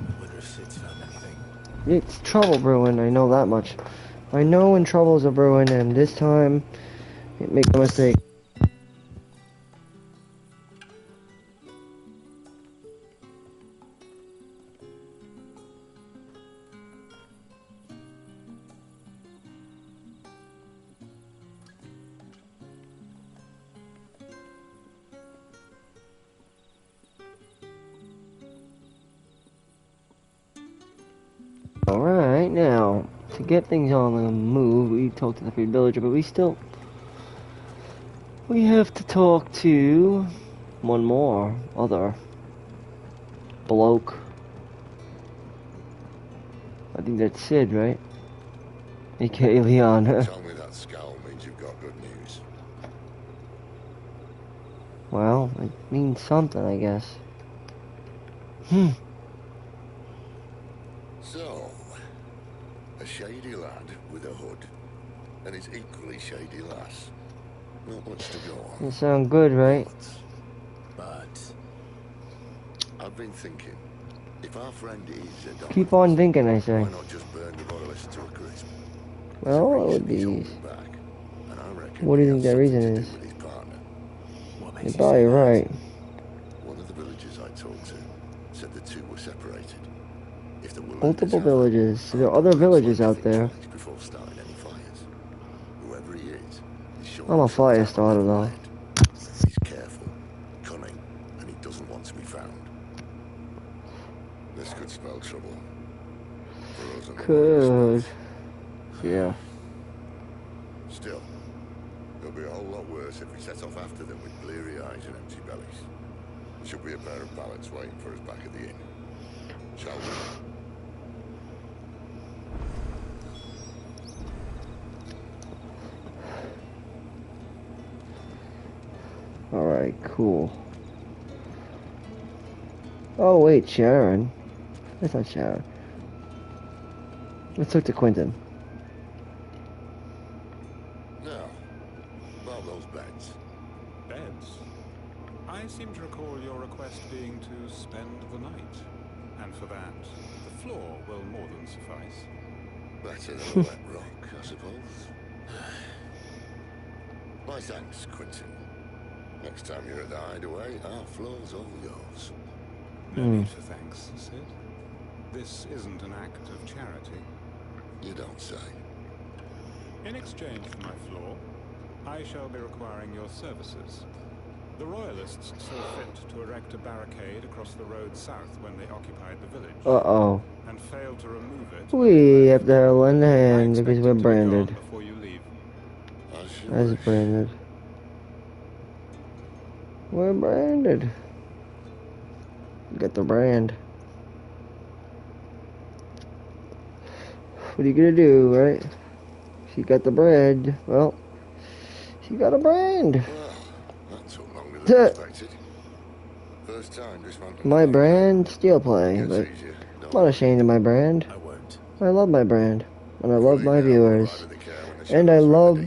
I wonder if Sid's found anything. It's trouble brewing, I know that much. I know when troubles are brewing, and this time, make no mistake. Alright, now, to get things on the move, we talked to the free villager, but we have to talk to one more other bloke. I think that's Sid, right? A.K.A. Leon. Tell me that scowl means you've got good news. Well, it means something, I guess. So, a shady lad with a hood, and his equally shady lass. Not much to go on. You sound good, right? But I've been thinking, if our friend is a Keep on thinking, I say. why not just burn the royalists to a crisp? Well, it would be. What do you think that reason is? You're probably right. One of the villagers I talked to said the two were separated. If there were Multiple villages. So there are other villages out there. before starting any fires. Whoever he is, he's sure I'm a fire starter though. he's careful, cunning, and he doesn't want to be found. This could spell trouble. For us and the Could. Yeah. Still, it'll be a whole lot worse if we set off after them with bleary eyes and empty bellies. There should be a pair of pallets waiting for us back at the inn. Shall we? Alright, cool. Oh wait, Sharon. That's not Sharon. Let's talk to Quentin. Now, about those beds. Beds? I seem to recall your request being to spend the night. And for that, the floor will more than suffice. Better than a wet rock, I suppose. My thanks, Quentin. Next time you're at the hideaway, our floor's all yours. No need for thanks, Sid. This isn't an act of charity. You don't say. In exchange for my floor, I shall be requiring your services. The Royalists saw fit to erect a barricade across the road south when they occupied the village. Uh-oh. And failed to remove it. We have to lend a hand because we're branded. Before you leave. As branded. We're branded. Got the brand. What are you gonna do, right? She got the bread. Well, she got a brand. Well, that took longer than expected. First time this one. My brand, STEELEPLAY, but I'm not ashamed of my brand. I won't. I love my brand, and I love my viewers, and I love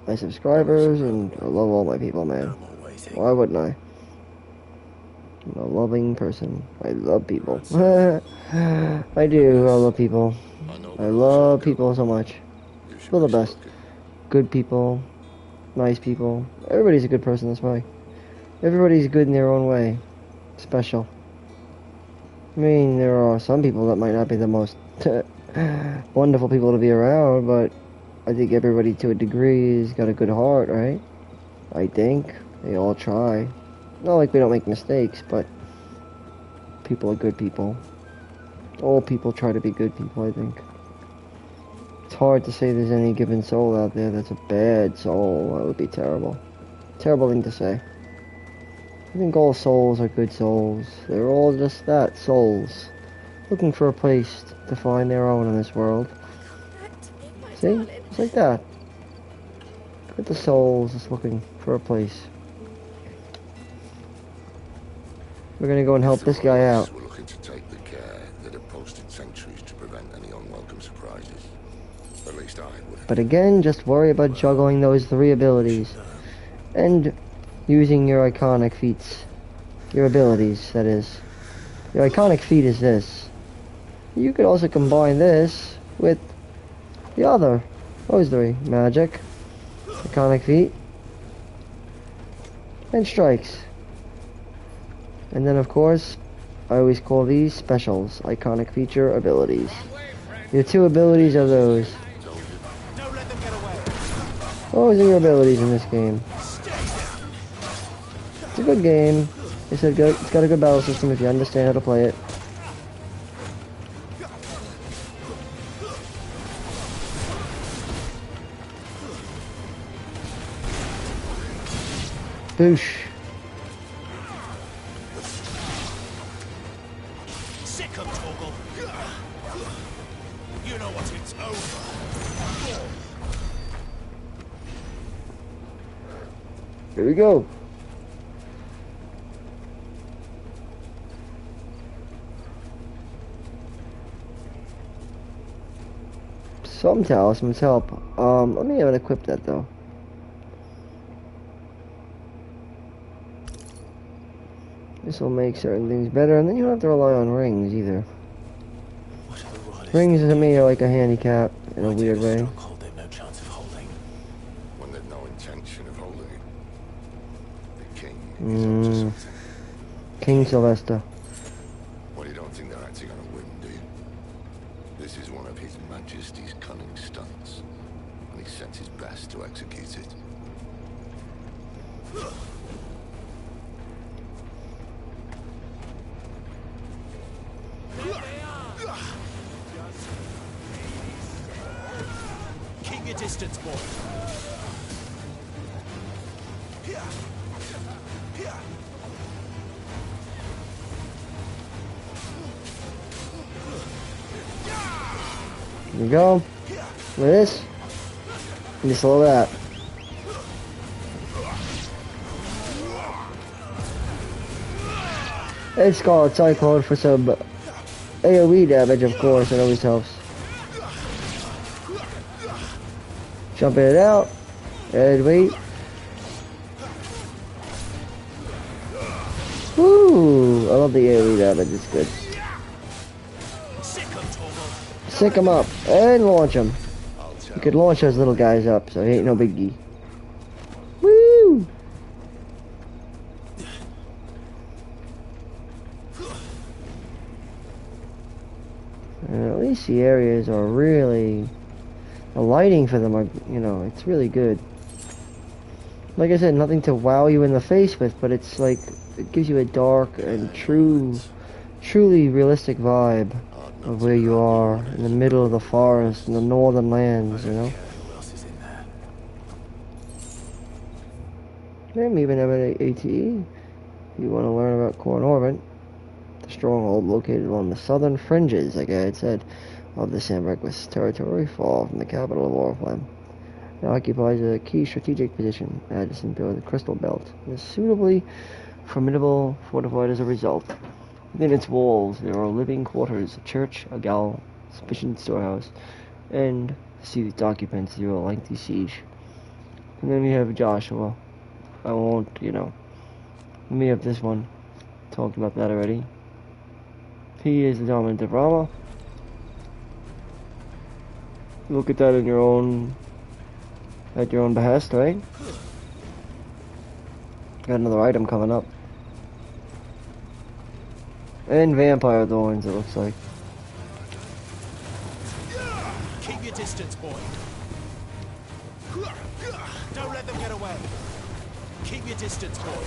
my subscribers, and I love all my people, man. Why wouldn't I? I'm a loving person. I love people. I do. I love people. I love people so much. People are the best. Good people. Nice people. Everybody's a good person this way. Everybody's good in their own way. Special. I mean, there are some people that might not be the most wonderful people to be around, but I think everybody to a degree has got a good heart, right? I think. They all try. Not like we don't make mistakes, but people are good people. All people try to be good people, I think. It's hard to say there's any given soul out there that's a bad soul. That would be terrible. Terrible thing to say. I think all souls are good souls. They're all just that, souls. Looking for a place to find their own in this world. See? It's like that. Look at the souls just looking for a place. We're gonna go and help this guy out. We're looking to take the care that have posted sentries to prevent any unwelcome surprises. At least I would. But again, just worry about juggling those 3 abilities. And using your iconic feats. Your abilities, that is. Your iconic feat is this. You could also combine this with the other. Those 3. Magic. Iconic feat. And strikes. And then, of course, I always call these specials, iconic feature abilities. Your 2 abilities are those. Those are your abilities in this game. It's a good game. It's got a good battle system if you understand how to play it. Boosh. Sick of Torgal. You know what? It's over. Here we go. Some talismans help. Let me unequip that though. This will make certain things better, and then you don't have to rely on rings either. Rings to me are like a handicap in a weird way. They've no chance of holding. When they've no intention of holding it. The king is up to something. King Sylvester. Well, you don't think they're acting on a whim, do you? This is one of His Majesty's cunning stunts, and he sent his best to execute it. Keep your distance, boy. Here we go. With this. And just slow that. It's called Cyclone for some AoE damage, of course, it always helps. Jumping it out. And wait. Woo! I love the AoE damage, it's good. Sick him up and launch him. You could launch those little guys up, so he ain't no biggie. Woo! And at least the areas are really, the lighting for them are, you know, it's really good. Like I said, nothing to wow you in the face with, but it's like, it gives you a dark and truly realistic vibe of where you are in the middle of the forest in the northern lands, you know. Maybe even have an ATE. If you want to learn about Corn Orbit, the stronghold located along the southern fringes, like I had said, of the Sandbreakwith territory, far from the capital of Oriflame. It occupies a key strategic position adjacent to the Crystal Belt. It is suitably formidable, fortified as a result. Within its walls there are living quarters, a church, a gaol, sufficient storehouse, and to see its occupants through a lengthy siege. And then we have Joshua. I won't, you know. Let me have this one. Talked about that already. He is the dominant of Rama. Look at that in your own, at your own behest, right? Got another item coming up. And Vampire Thorns, it looks like. Keep your distance, boy. Don't let them get away. Keep your distance, boy.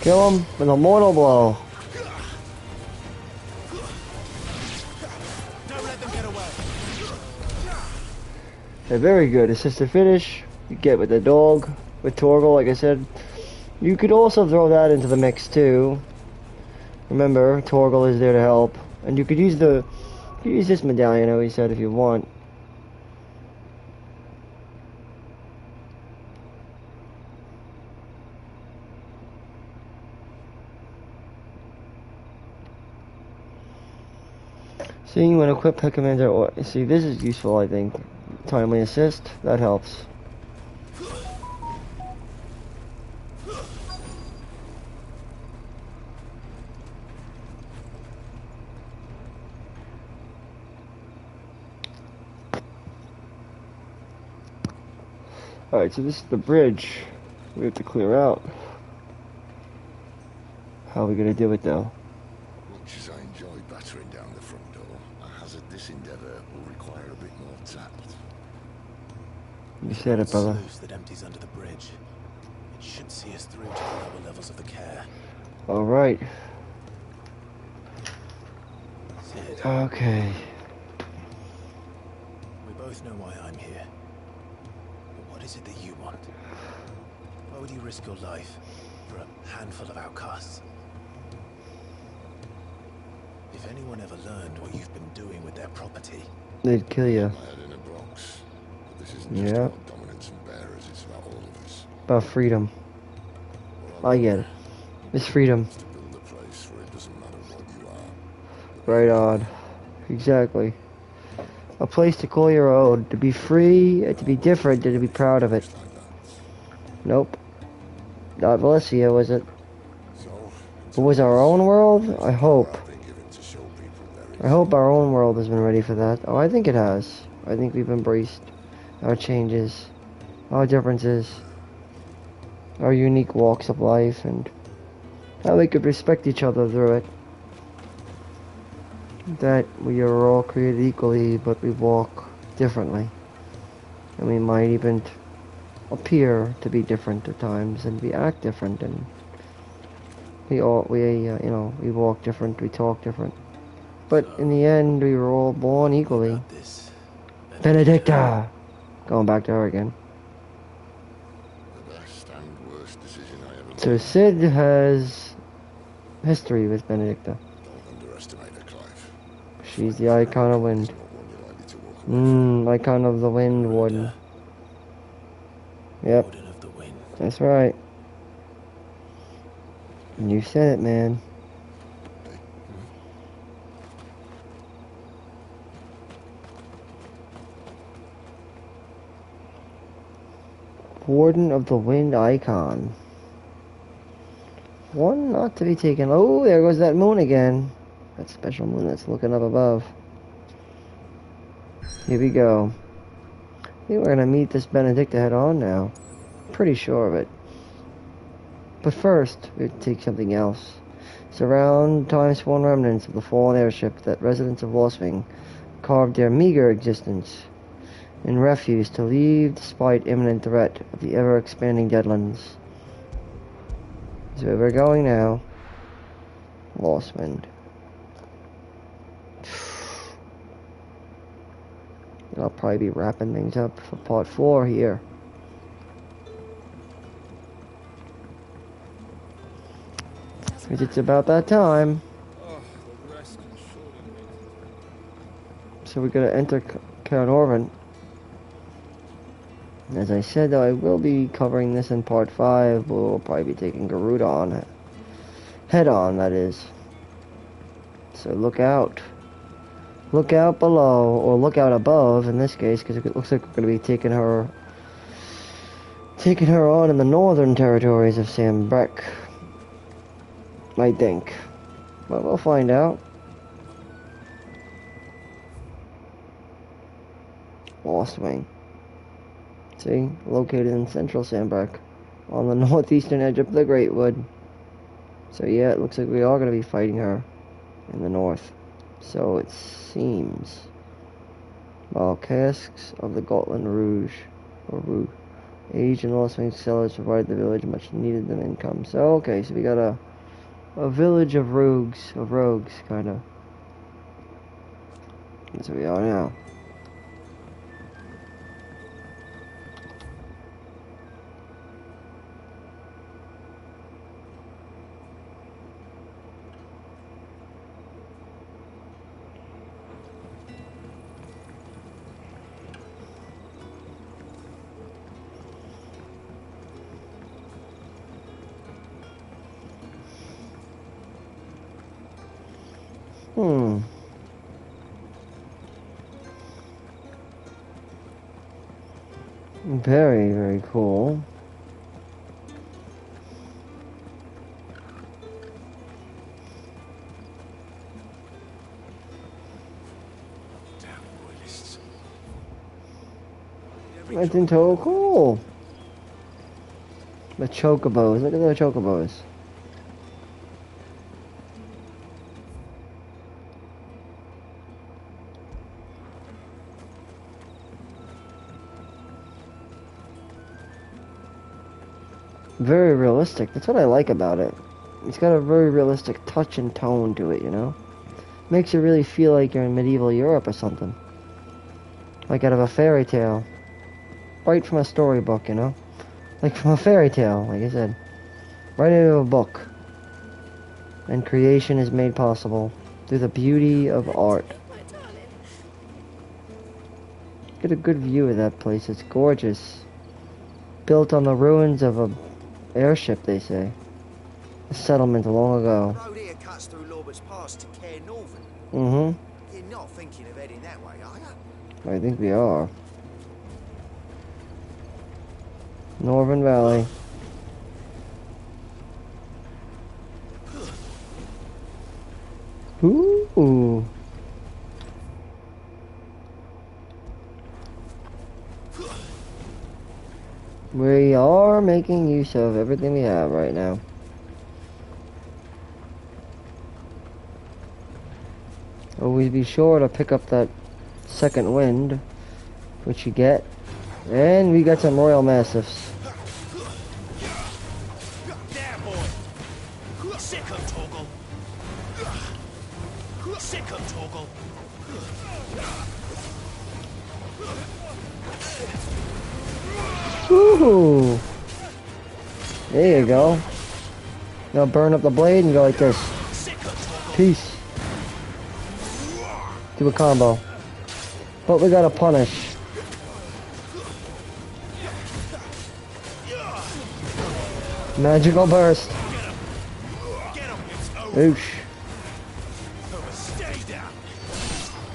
Kill him with a mortal blow. Don't let them get away. Okay, very good. Assisted finish. You get with the dog, with Torgal, like I said. You could also throw that into the mix too. Remember, Torgal is there to help. And you could use this medallion, I always said, if you want. See, when equipped pet commander, or see, this is useful, I think. Timely assist, that helps. Alright, so this is the bridge we have to clear out. How are we gonna do it though? Much as I enjoy battering down the front door, I hazard this endeavour will require a bit more tact. You said it, brother. Sluice that empties under the bridge. It should see us through to the lower levels of the care. Alright. Sid, Okay. we both know why I'm here. But what is it that you want? Why would you risk your life for a handful of outcasts? If anyone ever learned what you've been doing with their property, They'd kill you. My head in a box. But this isn't just Yeah. about dominance and bearers, it's about all of us. About freedom. Well, I get it. It's freedom. to build a place where it doesn't matter what you are. Right on. Exactly. A place to call your own. To be free, to be different, and to be proud of it. Nope. Not Valencia, was it? It was our own world? I hope. I hope our own world has been ready for that. Oh, I think it has. I think we've embraced our changes, our differences, our unique walks of life, and how we could respect each other through it. That we are all created equally, but we walk differently. And we might even appear to be different at times, and we act different, and we walk different, we talk different. But in the end, we were all born equally. Benedicta! Going back to her again. The best and worst decision I ever made. So Sid has history with Benedicta. Don't underestimate her, Clive. She's the icon of wind. Not one you're likely to walk away from. Icon of the wind warden. Yep, warden of the wind. that's right. And you said it, man. Warden of the Wind icon. One not to be taken. Oh, there goes that moon again. That special moon that's looking up above. Here we go. I think we're gonna meet this Benedicta head on now. Pretty sure of it. But first, we have to take something else. Surround time-sworn remnants of the fallen airship that residents of Lostwing carved their meager existence in refuse to leave despite imminent threat of the ever-expanding Deadlands. So we're going now. Lostwind. I'll probably be wrapping things up for part 4 here. It's about that time. So we're gonna enter Cairnorvin. As I said, though, I will be covering this in part 5. We'll probably be taking Garuda on. Head on, that is. So look out. Look out below, or look out above in this case, because it looks like we're going to be taking her on in the northern territories of Sambrek. I think. But we'll find out. Lostwing. See, located in central Sambrek, on the northeastern edge of the Great Wood. So yeah, it looks like we are going to be fighting her in the north. So it seems. While casks of the Gotland Rouge, or Rouge, aged and Lostwing sellers provided the village much needed them income. So okay, so we got a village of rogues, kind of. That's where we are now. Very, very cool. That's so cool. The chocobos. Look at the chocobos. Very realistic. That's what I like about it. It's got a very realistic touch and tone to it, you know? Makes you really feel like you're in medieval Europe or something. Like out of a fairy tale. Right from a storybook, you know? Like from a fairy tale, like I said. Right out of a book. And creation is made possible through the beauty of art. Get a good view of that place. It's gorgeous. Built on the ruins of a airship, they say. A settlement long ago. The road here cuts through Lorbert's Pass to Care Northern. Mm-hmm. You're not thinking of heading that way, are you? I think we are. Northern Valley. Ooh. We are making use of everything we have right now. Always be sure to pick up that second wind, which you get. And we got some Royal Mastiffs. There, boy. Sick of Torgal. Sick of Torgal. Woohoo! There you go. Now burn up the blade and go like this. Peace. Do a combo. But we gotta punish. Magical burst. Oosh.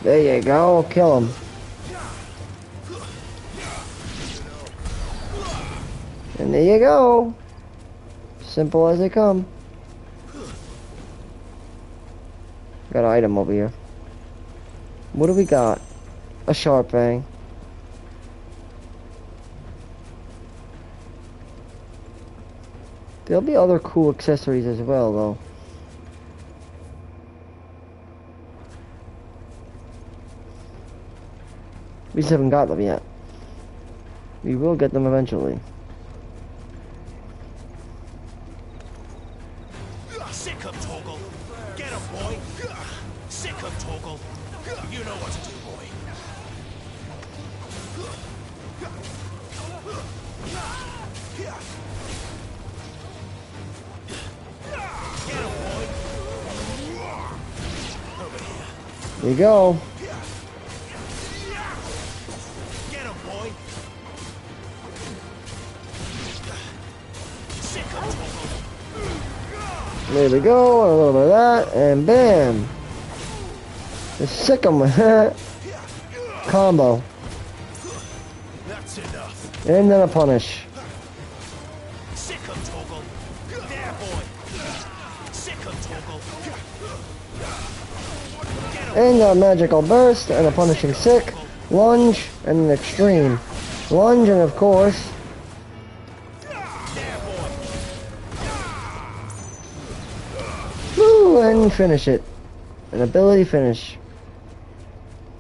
There you go. Kill him. And there you go. Simple as they come. Got an item over here. What do we got? A sharp fang. There'll be other cool accessories as well, though. We just haven't got them yet. We will get them eventually. Sick of Torgal. Get him, boy. Sick of Torgal. You know what to do, boy. Get him, boy. Over here. There you go. Get him, boy. Sick of Torgal. There we go, a little bit of that, and bam! Just sick 'em with that. Combo. That's enough. And then a punish. Sick of Torgal. There, boy. Sick of Torgal. And a magical burst, and a punishing sick, lunge, and an extreme. Lunge, and of course, woo, and finish it. An ability finish.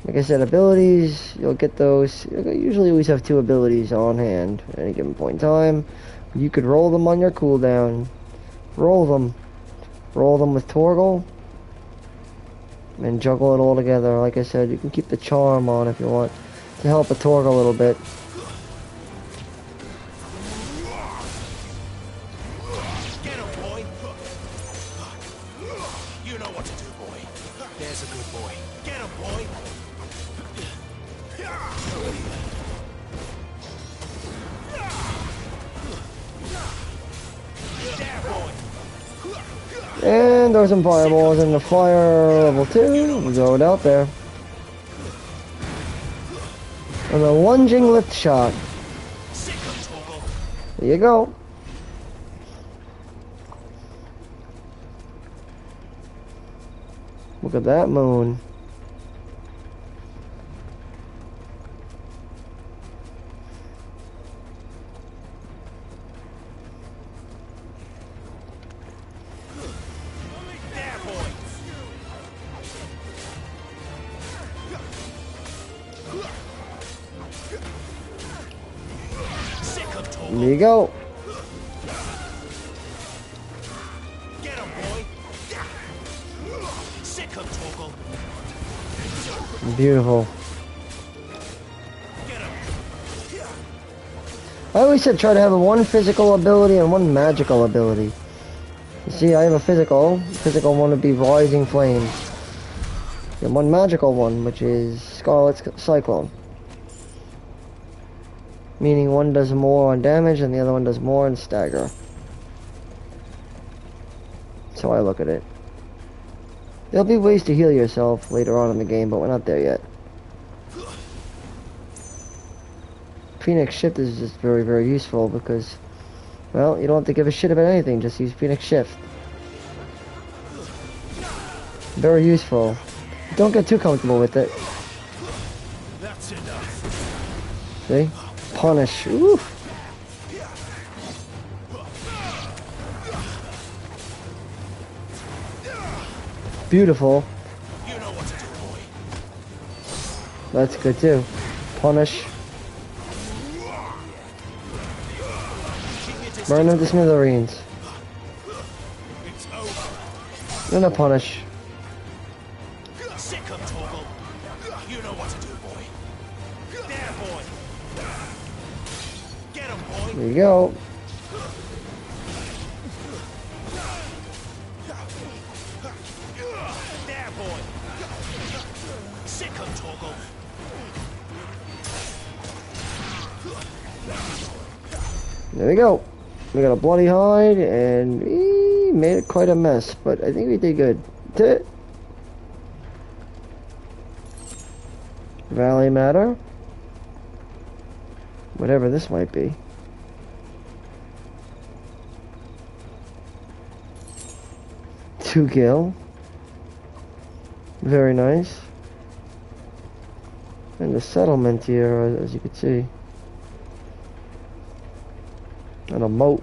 Like I said, abilities, you'll get those. You'll usually always have 2 abilities on hand at any given point in time. You could roll them on your cooldown. Roll them. Roll them with Torgal. And juggle it all together. Like I said, you can keep the charm on if you want to help a Torgal a little bit. Get him, boy. You know what to do, boy. There's a good boy. Get him, boy. There, boy. And there's some fireballs in the fire level 2. We throw it out there. And a lunging lift shot. There you go. Look at that moon. There you go. Get him, boy. Sick of Torgal. Beautiful. I always said try to have one physical ability and one magical ability. You see, I have a physical. Physical one would be Rising Flames. And one magical one, which is Scarlet Cyclone. Meaning one does more on damage and the other one does more on stagger. That's how I look at it. There'll be ways to heal yourself later on in the game, but we're not there yet. Phoenix Shift is just very, very useful because, well, you don't have to give a shit about anything, just use Phoenix Shift. Very useful. Don't get too comfortable with it. That's enough. See? Punish. Oof. Beautiful. You know what to do, boy. That's good too. Punish. Burn them to smithereens. It's over. And a punish. Sick of Torgal. You know what to do, boy. There, boy. Get him, boy. There you go. There, boy. Sick of Torgal. There we go. We got a bloody hide, and we made it quite a mess, but I think we did good. Valley Matter. Whatever this might be. Two gil. Very nice. And the settlement here, as you can see. And a moat.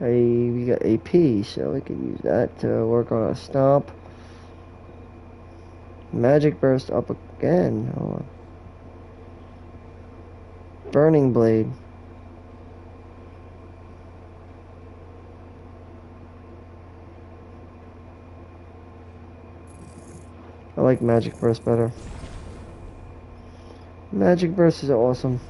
We got AP, so we can use that to work on a stomp. Magic Burst up again. Hold on. Burning Blade. I like Magic Burst better. Magic Burst is awesome.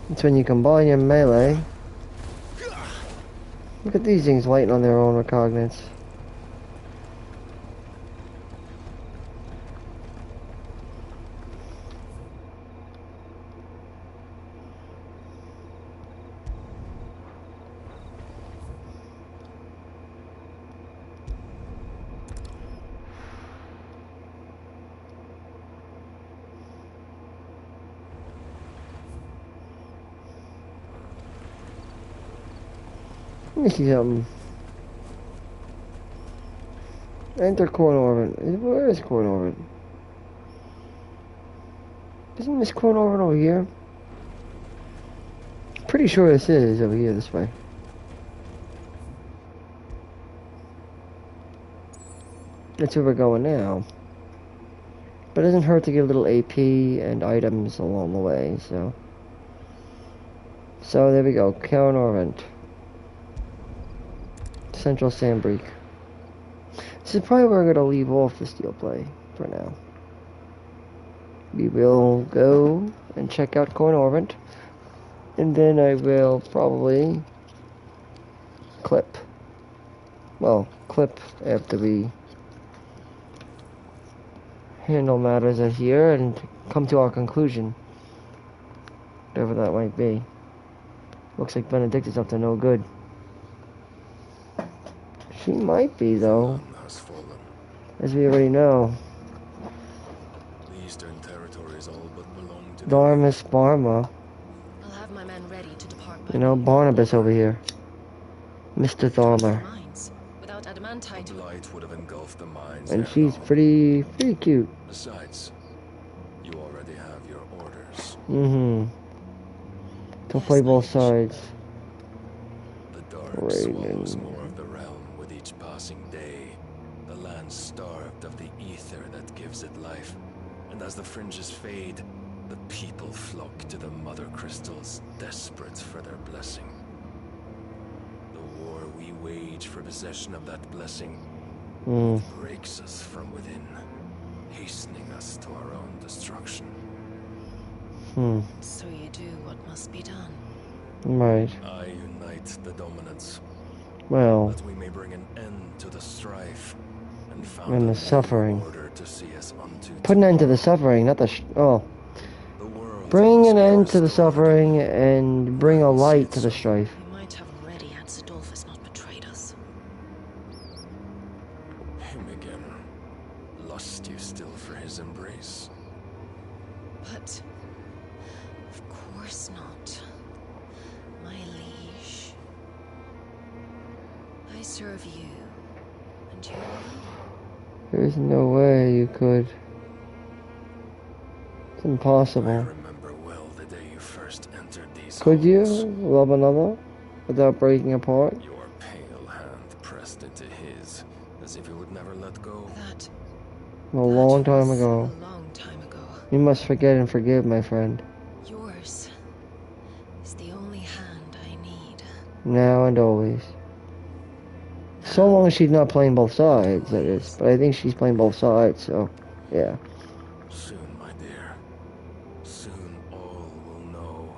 It's when you combine your melee. Look at these things lighting on their own recognizance. Let me see something. Enter Corn Orbit. Where is Corn Orbit? Isn't this Corn Orbit over here? Pretty sure this is over here this way. That's where we're going now. But it doesn't hurt to get a little AP and items along the way, so. So there we go. Corn Orbit. Central Sandbreak. This is probably where I'm going to leave off the STEELEPLAY for now. We will go and check out Corn Orbit, and then I will probably clip. Well, clip after we handle matters out here and come to our conclusion. Whatever that might be. Looks like Benedict is up to no good. She might be, though, as we already know. The Eastern territories all but belong to Darmus Barma. I'll have my men ready to depart. You know, Barnabas over here. Mr. Tharmer. Without adamantite, light would have engulfed the mines. And she's pretty cute. Besides, you already have your orders. Mm-hmm. Don't play both sides. The dark swallows more of the realm with each passing day. The land starved of the ether gives it life. And as the fringes fade, the people flock to the mother crystals, desperate for their blessing. The war we wage for possession of that blessing breaks us from within, hastening us to our own destruction. So you do what must be done. Right. I unite the dominants, Well, that we may bring an end to the strife and found and the a new suffering. order to see us unto Put an end to the suffering, not the the world bring an must be end to the restored. suffering and bring a light to the strife. We might have already had Adolphus not betrayed us. Him again. Lust you still for his embrace? But of course not, my liege. I serve you, and you alone. There's no way you could. It's I impossible. remember well the day you first entered these Could you halls. love another without breaking apart? Your pale hand pressed into his, as if it would never let go. That A long time was ago. a long time ago. You must forget and forgive, my friend. Yours is the only hand I need. Now and always. So long as she's not playing both sides, that is. But I think she's playing both sides, so yeah. Soon, my dear. Soon all will know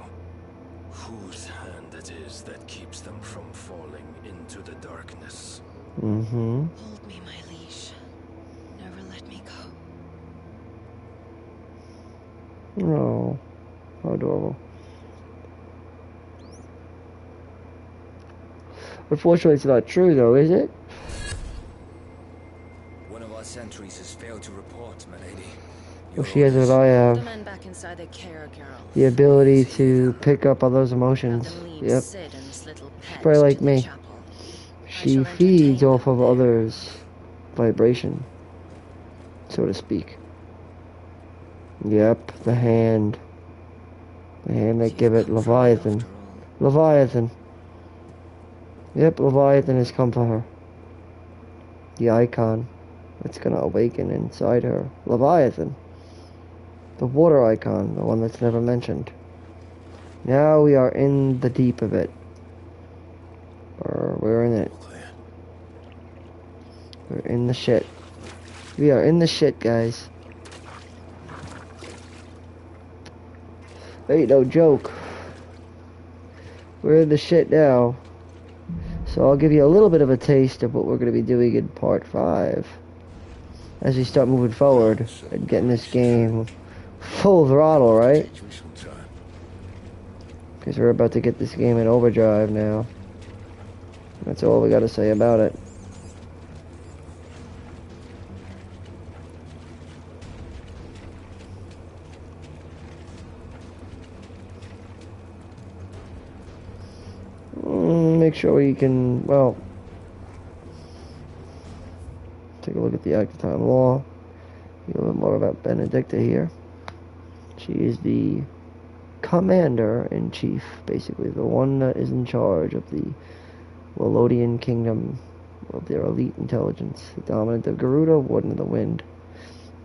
whose hand it is that keeps them from falling into the darkness. Mm-hmm. Hold me, my liege. Never let me go. Oh, how adorable. Unfortunately, it's not true, though, is it? One of our sentries has failed to report, my lady. Well, she has what I The have. men back inside their care, girl. The ability to pick up others' emotions. Have them lead Yep. Sid and this little pet Probably like to the me. chapel. I She shall feeds entertain off them of there. others' vibration, so to speak. Yep, the hand. The hand that give it Leviathan. Leviathan. Yep, Leviathan has come for her. The icon that's gonna awaken inside her. Leviathan. The water icon, the one that's never mentioned. Now we are in the deep of it. Or we're in it. We're in the shit. We are in the shit, guys. Ain't no joke. We're in the shit now. So I'll give you a little bit of a taste of what we're going to be doing in part 5. As we start moving forward and getting this game full throttle, right? Because we're about to get this game in overdrive now. That's all we got to say about it. Make sure you can, well, take a look at the Actatine Law. A little bit more about Benedicta here. She is the commander-in-chief, basically, the one that is in charge of the Walodian kingdom, of their elite intelligence, the dominant of Garuda, Warden of the Wind.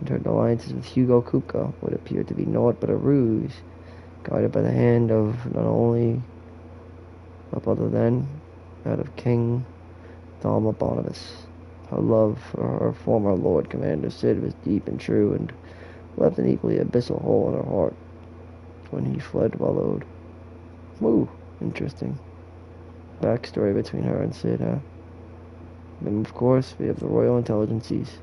Entered alliances with Hugo Kupka, what appeared to be naught but a ruse, guided by the hand of not only up other than that of King Thalma Barnabas. Her love for her former Lord Commander Sid was deep and true, and left an equally abyssal hole in her heart when he fled Walode. Woo, interesting. Backstory between her and Sid, huh? And of course, we have the Royal Intelligencies.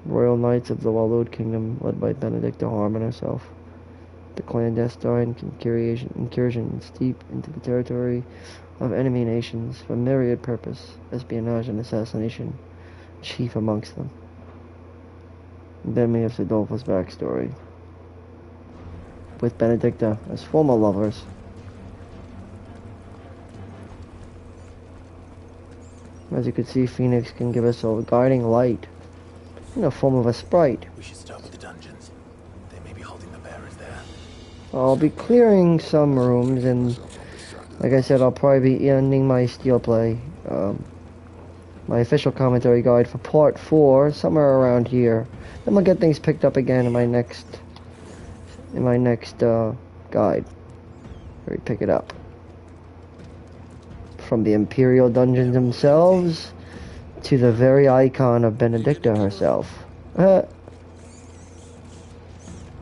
Royal Knights of the Walode Kingdom, led by Benedicta Harmon herself. The clandestine incursions deep into the territory of enemy nations for myriad purpose, espionage and assassination, chief amongst them. And then we have Sidolfo's backstory, with Benedicta as former lovers. As you can see, Phoenix can give us a guiding light in the form of a sprite. We should start with the dungeons. They may be holding the bearers there. I'll be clearing some rooms, and like I said, I'll probably be ending my STEELEPLay my official commentary guide for part 4, somewhere around here. Then we'll get things picked up again in my next guide, where we pick it up from the Imperial dungeons themselves to the very icon of Benedicta herself,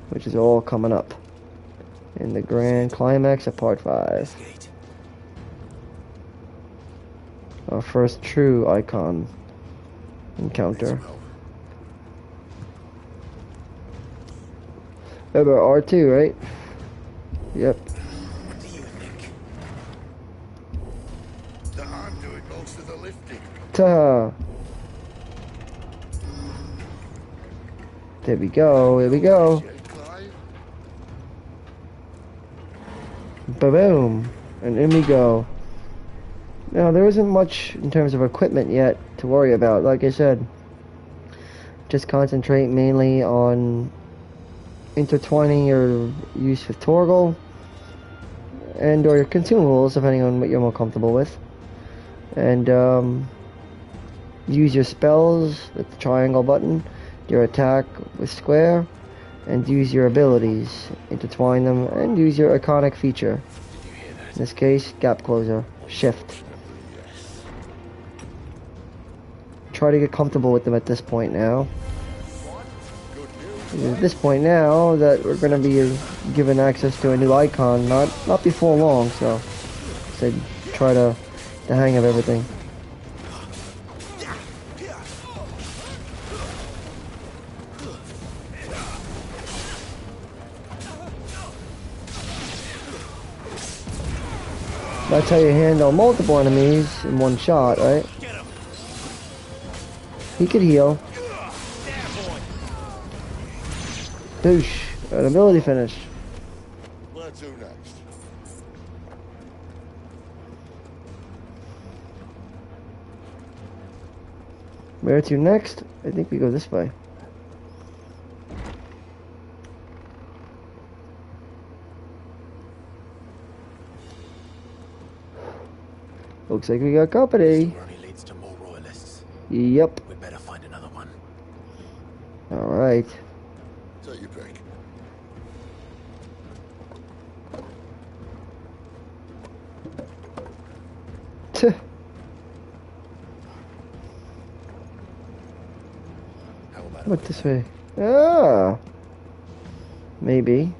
which is all coming up in the grand climax of part 5. Our first true icon encounter. Remember R2, right? Yep. What do you think? That I'm doing most of the lifting. Ta. There we go, there we go. Ba-boom. And in we go. Now, there isn't much in terms of equipment yet to worry about. Like I said, just concentrate mainly on intertwining your use with Torgal and or your consumables, depending on what you're more comfortable with. And use your spells with the triangle button, your attack with square, and use your abilities, intertwine them, and use your iconic feature. In this case, gap closer, shift. Try to get comfortable with them at this point now. At this point now that we're going to be given access to a new icon, not before long, so try to the hang of everything. That's how you handle multiple enemies in one shot, right? He could heal. Boosh. An ability finish. Where to next? Where to next? I think we go this way. Looks like we got company. Leads to more royalists. Yep. We better find another one. All right. Take your pick. What this way? Ah. Maybe.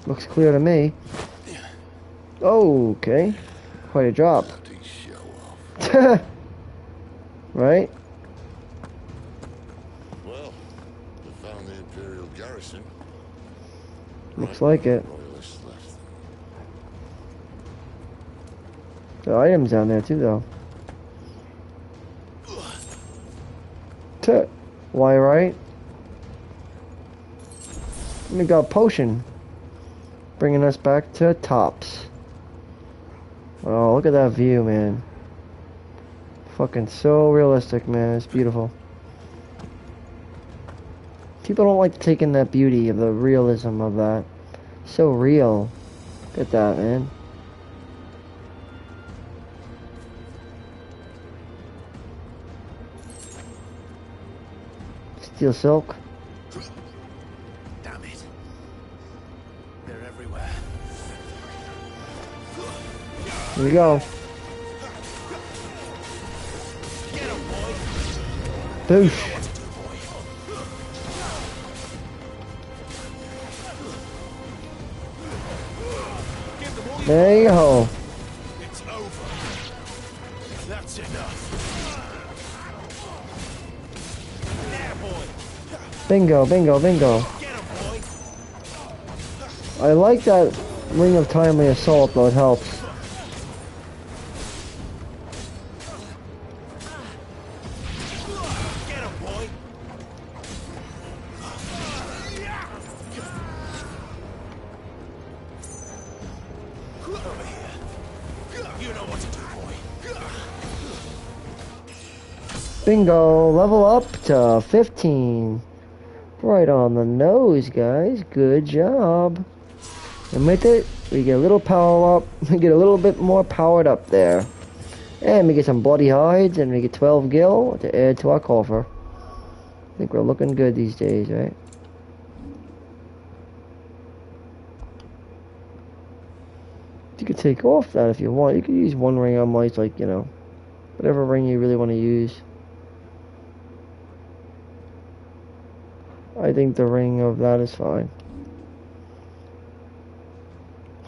Looks clear to me. Okay. Quite a drop. Right? Well, we found the Imperial garrison. Looks like it. There are items down there too, though. Why, right? We got a potion. Bringing us back to tops. Oh, look at that view, man. Fucking so realistic, man. It's beautiful. People don't like to take in that beauty of the realism of that. So real. Look at that, man. Steel silk. Damn it. They're everywhere. Here we go. Boosh. There you go. It's over. That's enough. Bingo, bingo, bingo. I like that Ring of Timely Assault, though it helps. Bingo, level up to 15. Right on the nose, guys. Good job. And with it, we get a little power up. We get a little bit more powered up there. And we get some bloody hides, and we get 12 gil to add to our coffer. I think we're looking good these days, right? You could take off that if you want. You could use one ring on mice, like, you know, whatever ring you really want to use. I think the ring of that is fine.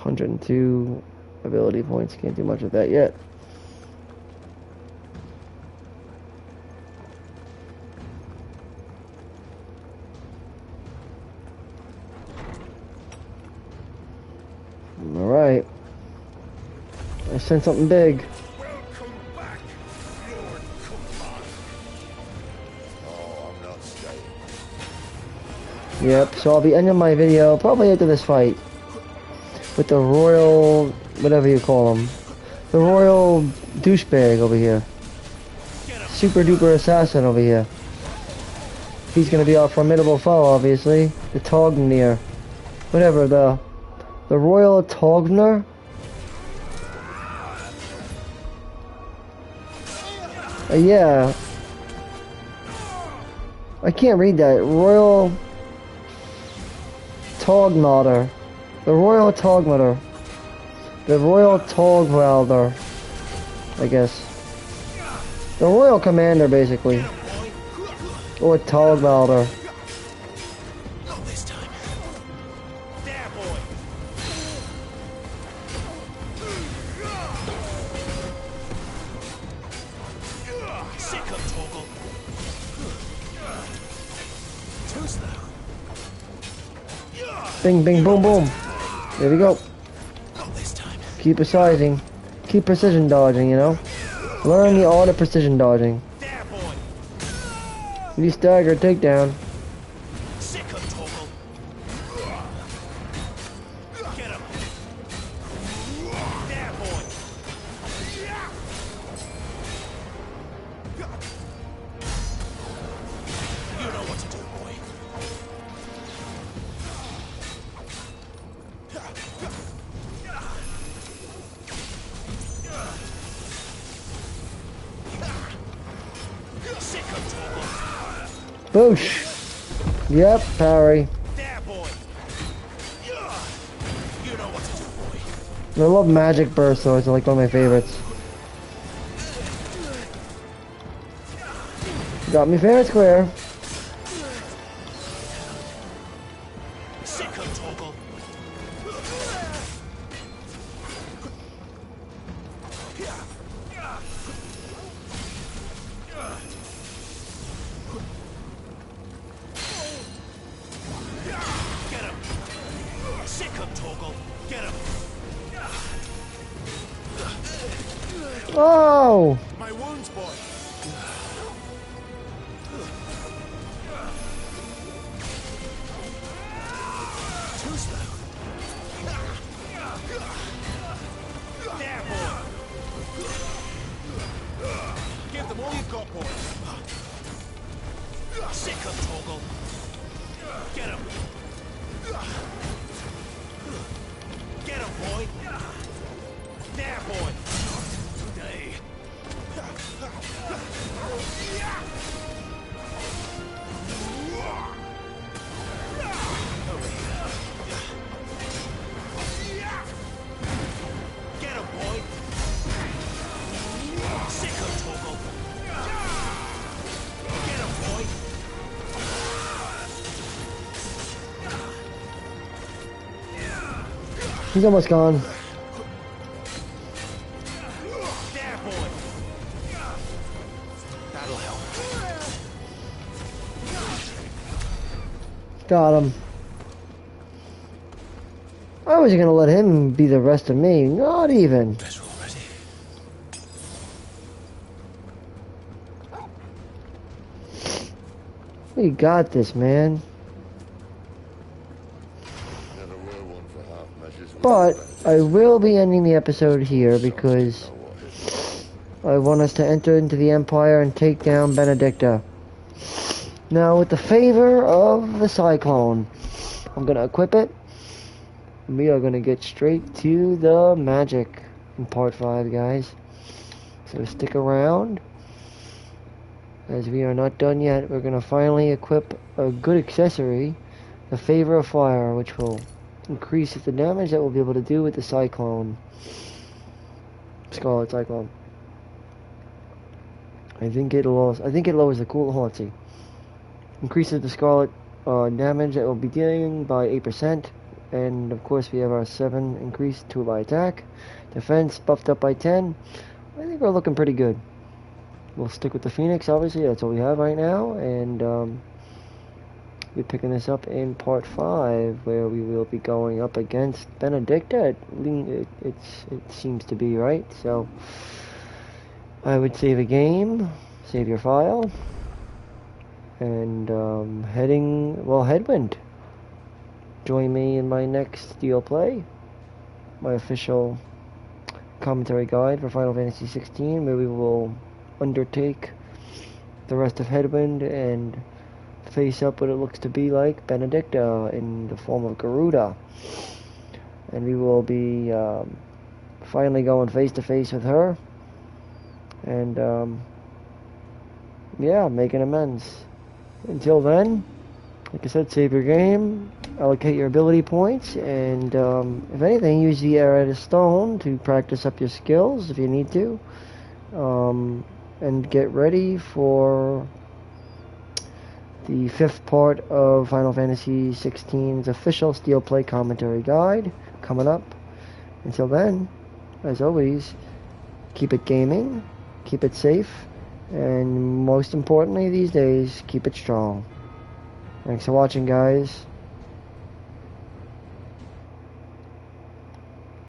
102 ability points. Can't do much with that yet. Alright. I sent something big. Welcome back, Lord Cookman. Oh, I'm not staying. Yep, so I'll be ending my video probably after this fight. With the royal, whatever you call him. The royal douchebag over here. Super duper assassin over here. He's gonna be our formidable foe, obviously. The Tognir. Whatever, the royal Tognir? Yeah. I can't read that. Royal Tognader. The Royal Tognader. The Royal Togwalder. I guess. The Royal Commander, basically. Or Togwalder. Not this time. There, boy. Sick of Toggle. Too slow. Bing, bing, boom, boom. There we go. Not this time. Keep precising. Keep precision dodging, you know? Learn the art of precision dodging. There, boy. You stagger takedown. Sick of Toggle. Get him. There, boy. You know what to do, boy. Sick of Toggle. Boosh. Yep, parry. There, boy. You know what to do, boy. I love magic burst, though. It's like one of my favorites. Got me fair and square. Sick of Toggle. Get him. Sick of Toggle. Get him. Oh! My wounds, boy. Too slow. There, boy. Give them all you've got, boy. Sick of Toggle. Get him. Get him, boy. There, boy. Today. Get him, boy. Sick of Toggle. Get him, boy. He's almost gone. There, boy. That'll help. Got him. I wasn't gonna let him be the rest of me. Not even. Better already. We got this, man. Never were one for half measures. But I will be ending the episode here because I want us to enter into the Empire and take down Benedicta. Now, with the favor of the Cyclone, I'm gonna equip it. We are gonna get straight to the magic in part 5, guys. So stick around, as we are not done yet. We're going to finally equip a good accessory, the Favor of Fire, which will increase the damage that we'll be able to do with the Cyclone. Scarlet Cyclone. I think it lowers the cool. Hold on, let's see. Increases the Scarlet damage that we'll be dealing by 8%. And of course we have our 7 increase to by attack. Defense buffed up by 10. I think we're looking pretty good. We'll stick with the Phoenix, obviously. That's what we have right now. And we're picking this up in part 5, where we will be going up against Benedicta. It seems to be, right? So I would save a game, save your file, and Headwind. Join me in my next Steel Play, my official commentary guide for Final Fantasy XVI, where we will undertake the rest of Headwind and face up what it looks to be like Benedicta in the form of Garuda. And we will be finally going face to face with her. And yeah, making amends. Until then, like I said, save your game, allocate your ability points, and if anything, use the Arrowhead Stone to practice up your skills if you need to. And get ready for the 5th part of Final Fantasy XVI's official Steel Play commentary guide coming up. Until then, as always, keep it gaming, keep it safe, and most importantly these days, keep it strong. Thanks for watching, guys.